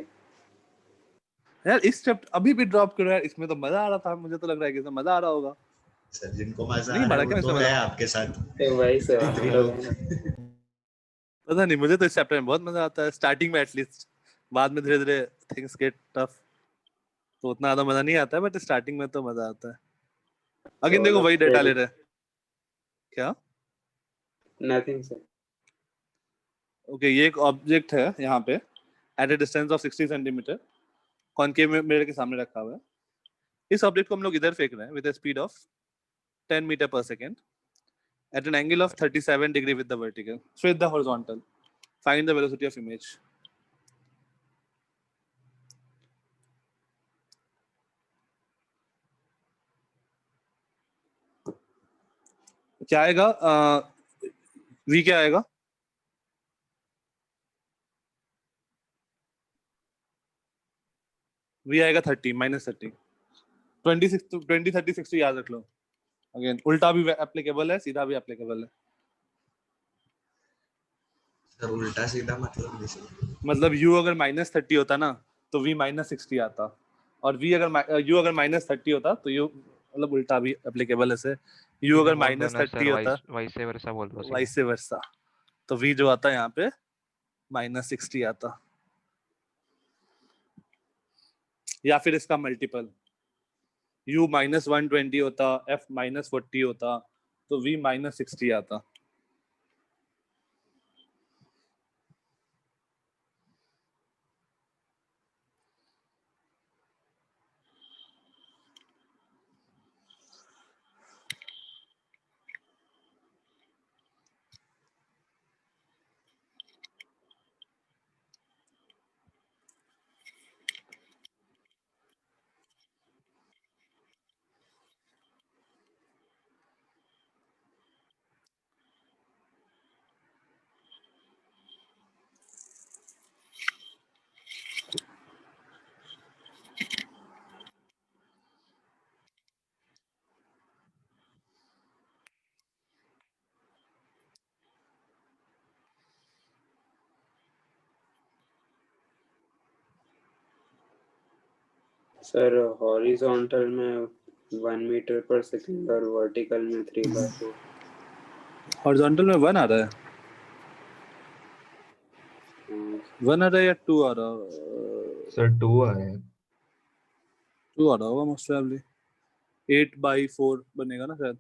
यार इस चैप्टर अभी भी ड्रॉप करो यार, इसमें तो मजा आ रहा था, मुझे तो लग रहा है कि इसमें मजा आ रहा होगा। सर जिनको मजा नहीं आ रहा मारा है क्या वो तो इसमें है मजा? आपके साथ। तो वही सर, 53 हम लोग लोग। हैं। पता नहीं, मुझे तो इस चैप्टर में बहुत मजा आता है, स्टार्टिंग में एटलीस्ट। बाद में धीरे धीरे थिंग्स गेट टफ, तो उतना ज्यादा मजा नहीं आता है, बट स्टार्टिंग में तो मजा आता है। अगेन देखो वही डेटा ले रहे हैं क्या? Nothing sir. ओके, ये एक ऑब्जेक्ट है यहाँ पे at a distance of 60 centimetre, concave mirror के सामने रखा हुआ है। इस ऑब्जेक्ट को हम लोग इधर फेंक रहे हैं with a speed of 10 metre per second at an angle of 37 degree with the vertical, so with the horizontal. Find the velocity of image. क्या आएगा? v क्या आएगा? v आएगा 30 minus 30। 26 20 30 60 याद रख लो। अगेन उल्टा भी एप्लीकेबल है, सीधा भी एप्लीकेबल है। सर उल्टा सीधा मतलब नहीं सर। मतलब u अगर -30 होता ना तो v -60 आता, और v अगर u अगर -30 होता तो u मतलब उल्टा भी एप्लीकेबल है से। u अगर बोल दो ना सर, -30 होता, वाइस वर्सा बोल दो, वाइस वर्सा, तो v जो आता है यहाँ पे -60 आता, या फिर इसका मल्टीपल u -120 होता, f -40 होता, तो v -60 आता। सर हॉरिजॉन्टल में 1 मीटर पर सेकंड और वर्टिकल में 3/2। हॉरिजॉन्टल में 1 आ रहा है, 1 आ रहा है या 2 आ रहा है? सर 2 आ रहा है। 2 आ रहा होगा मोस्ट प्रोबेबली। 8/4 बनेगा ना शायद।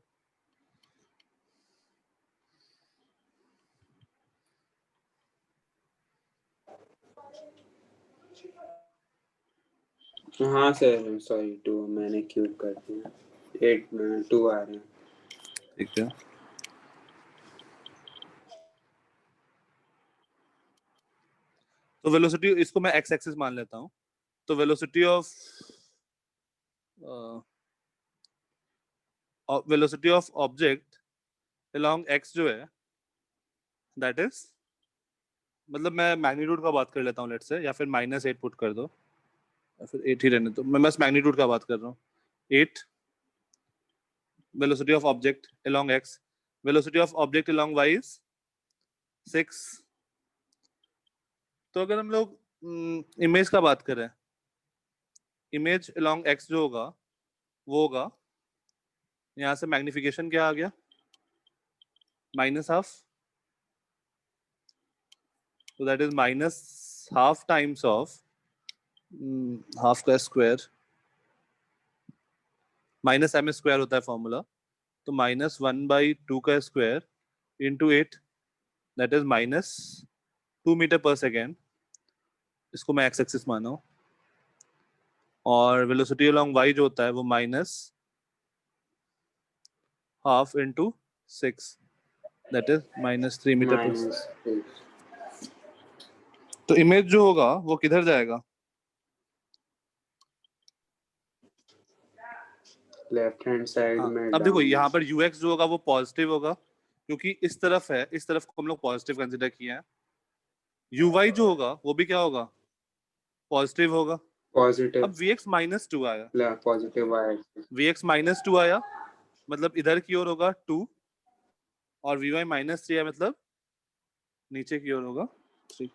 हाँ सर, सॉरी 2 मैंने क्यूब कर दिया, 8 में 2 आ रहा है। ठीक है, तो वेलोसिटी इसको मैं x एक्सिस मान लेता हूँ, तो velocity of object along x जो है दैट इज, मतलब मैं मैग्नीट्यूड का बात कर लेता हूँ लेट्स से, या फिर -8 पुट कर दो, या फिर 8 ही रहने दो, मैं बस मैग्नीट्यूड का बात कर रहा हूँ। 8 velocity of object along x, velocity of object along y is 6। तो अगर हम लोग इमेज का बात करें, इमेज along x जो होगा वो होगा, यहाँ से मैग्निफिकेशन क्या आ गया, -12, so that is -12 times of half का स्क्वायर, -m स्क्वायर होता है फॉर्मूला, तो -1/2 का स्क्वायर into 8 that is -2 metre per second, इसको मैं एक्स एक्सिस माना हूं, और वेलोसिटी अलोंग वाई जो होता है वो -1/2 इंटू 6 दैट इज -3 मीटर पर। -6 तो इमेज जो होगा वो किधर जाएगा? लेफ्ट हैंड साइड हाँ, में अब देखो down। यहाँ पर ux जो होगा वो पॉजिटिव होगा क्योंकि इस तरफ है, इस तरफ को हम लोग पॉजिटिव कंसीडर किए हैं। uy जो होगा वो भी क्या होगा? पॉजिटिव होगा। पॉजिटिव अब vx -2 आया, पॉजिटिव y vx -2 आया मतलब इधर की ओर होगा 2, और vy -3 आया मतलब नीचे की ओर होगा 3।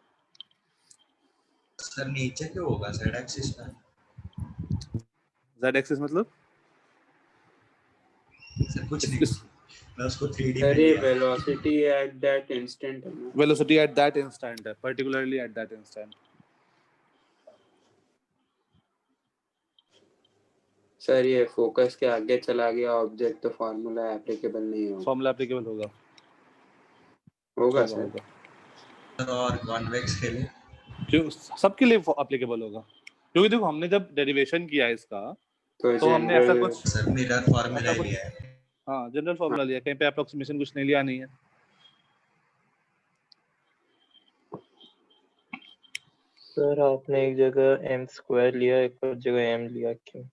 सर नीचे क्यों होगा z एक्सिस पर? z एक्सिस मतलब सर कुछ नहीं, मैं उसको 3D में अरे लिया। वेलोसिटी एट दैट इंस्टेंट है ना। वेलोसिटी एट दैट इंस्टेंट है, particularly at that instant. Sir ये फोकस के आगे चला गया ऑब्जेक्ट तो फार्मूला एप्लीकेबल नहीं होगा। फॉर्मूला एप्लीकेबल होगा होगा सर। होगा। सर और कॉन्वेक्स के लिए क्यों? सबके लिए एप्लीकेबल होगा क्योंकि देखो हमने जब डेरिवेशन किया है इसका तो हमने ऐसा कुछ सर मिरर फार्मूला लिया है। हाँ जनरल फॉर्मूला लिया, कहीं पे अप्रोक्सीमेशन कुछ नहीं लिया नहीं है। सर आपने एक जगह m² लिया, एक और जगह m लिया, क्यों?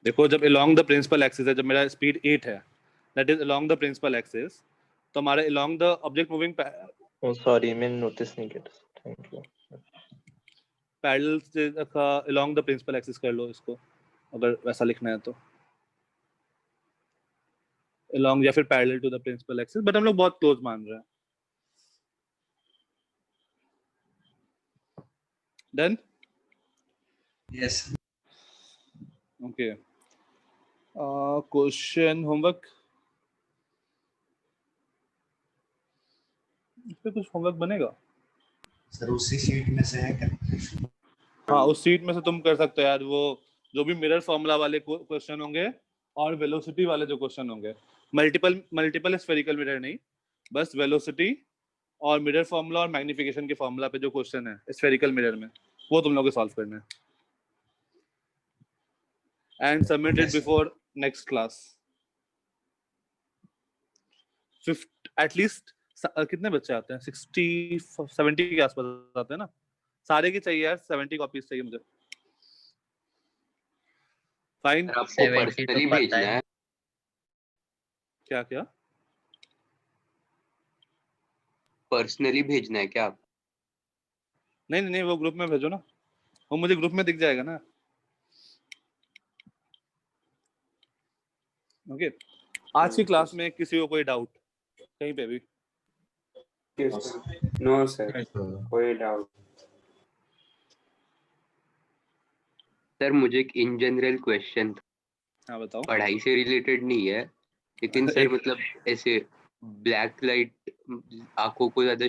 देखो जब अलोंग द प्रिंसिपल एक्सिस है, जब मेरा स्पीड 8 है that is along the principal axis, तो हमारे along the object moving oh sorry, मैंने नोटिस नहीं किया। Thank you. पैरेलल से का अलोंग द प्रिंसिपल एक्सिस कर लो इसको, अगर वैसा लिखना है तो अलोंग या फिर parallel to the principal axis, but हम लोग बहुत क्लोज मान रहे हैं। Done? Yes. Okay, question homework पे कुछ होमवर्क बनेगा? सर उसी शीट में से है क्या? हाँ उस सीट में से तुम कर सकते हो यार, वो जो भी मिरर फॉर्मूला वाले क्वेश्चन होंगे और वेलोसिटी वाले जो क्वेश्चन होंगे, मल्टीपल स्फेरिकल मिरर नहीं, बस वेलोसिटी और मिरर फॉर्मूला और मैग्निफिकेशन के फॉर्मूला पे जो क्वेश्चन है स्फेरिकल मिरर में, वो तुम लोगों को सॉल्व करना है and submit it before next class. At least कितने बच्चे आते हैं? 60-70 के आसपास आते हैं ना? सारे की चाहिए यार, 70 कॉपीज चाहिए मुझे। फाइन। आपको पर्सनली भेजना है? क्या क्या पर्सनली भेजना है क्या आप? नहीं नहीं नहीं, वो ग्रुप में भेजो ना, वो मुझे ग्रुप में दिख जाएगा ना। ओके, आज की क्लास में किसी को कोई डाउट कहीं पे भी? नो सर, कोई डाउट। सर मुझे एक इन जनरल क्वेश्चन था। हाँ बताओ। पढ़ाई से रिलेटेड नहीं है लेकिन सर मतलब ऐसे ब्लैक लाइट आंखों को ज्यादा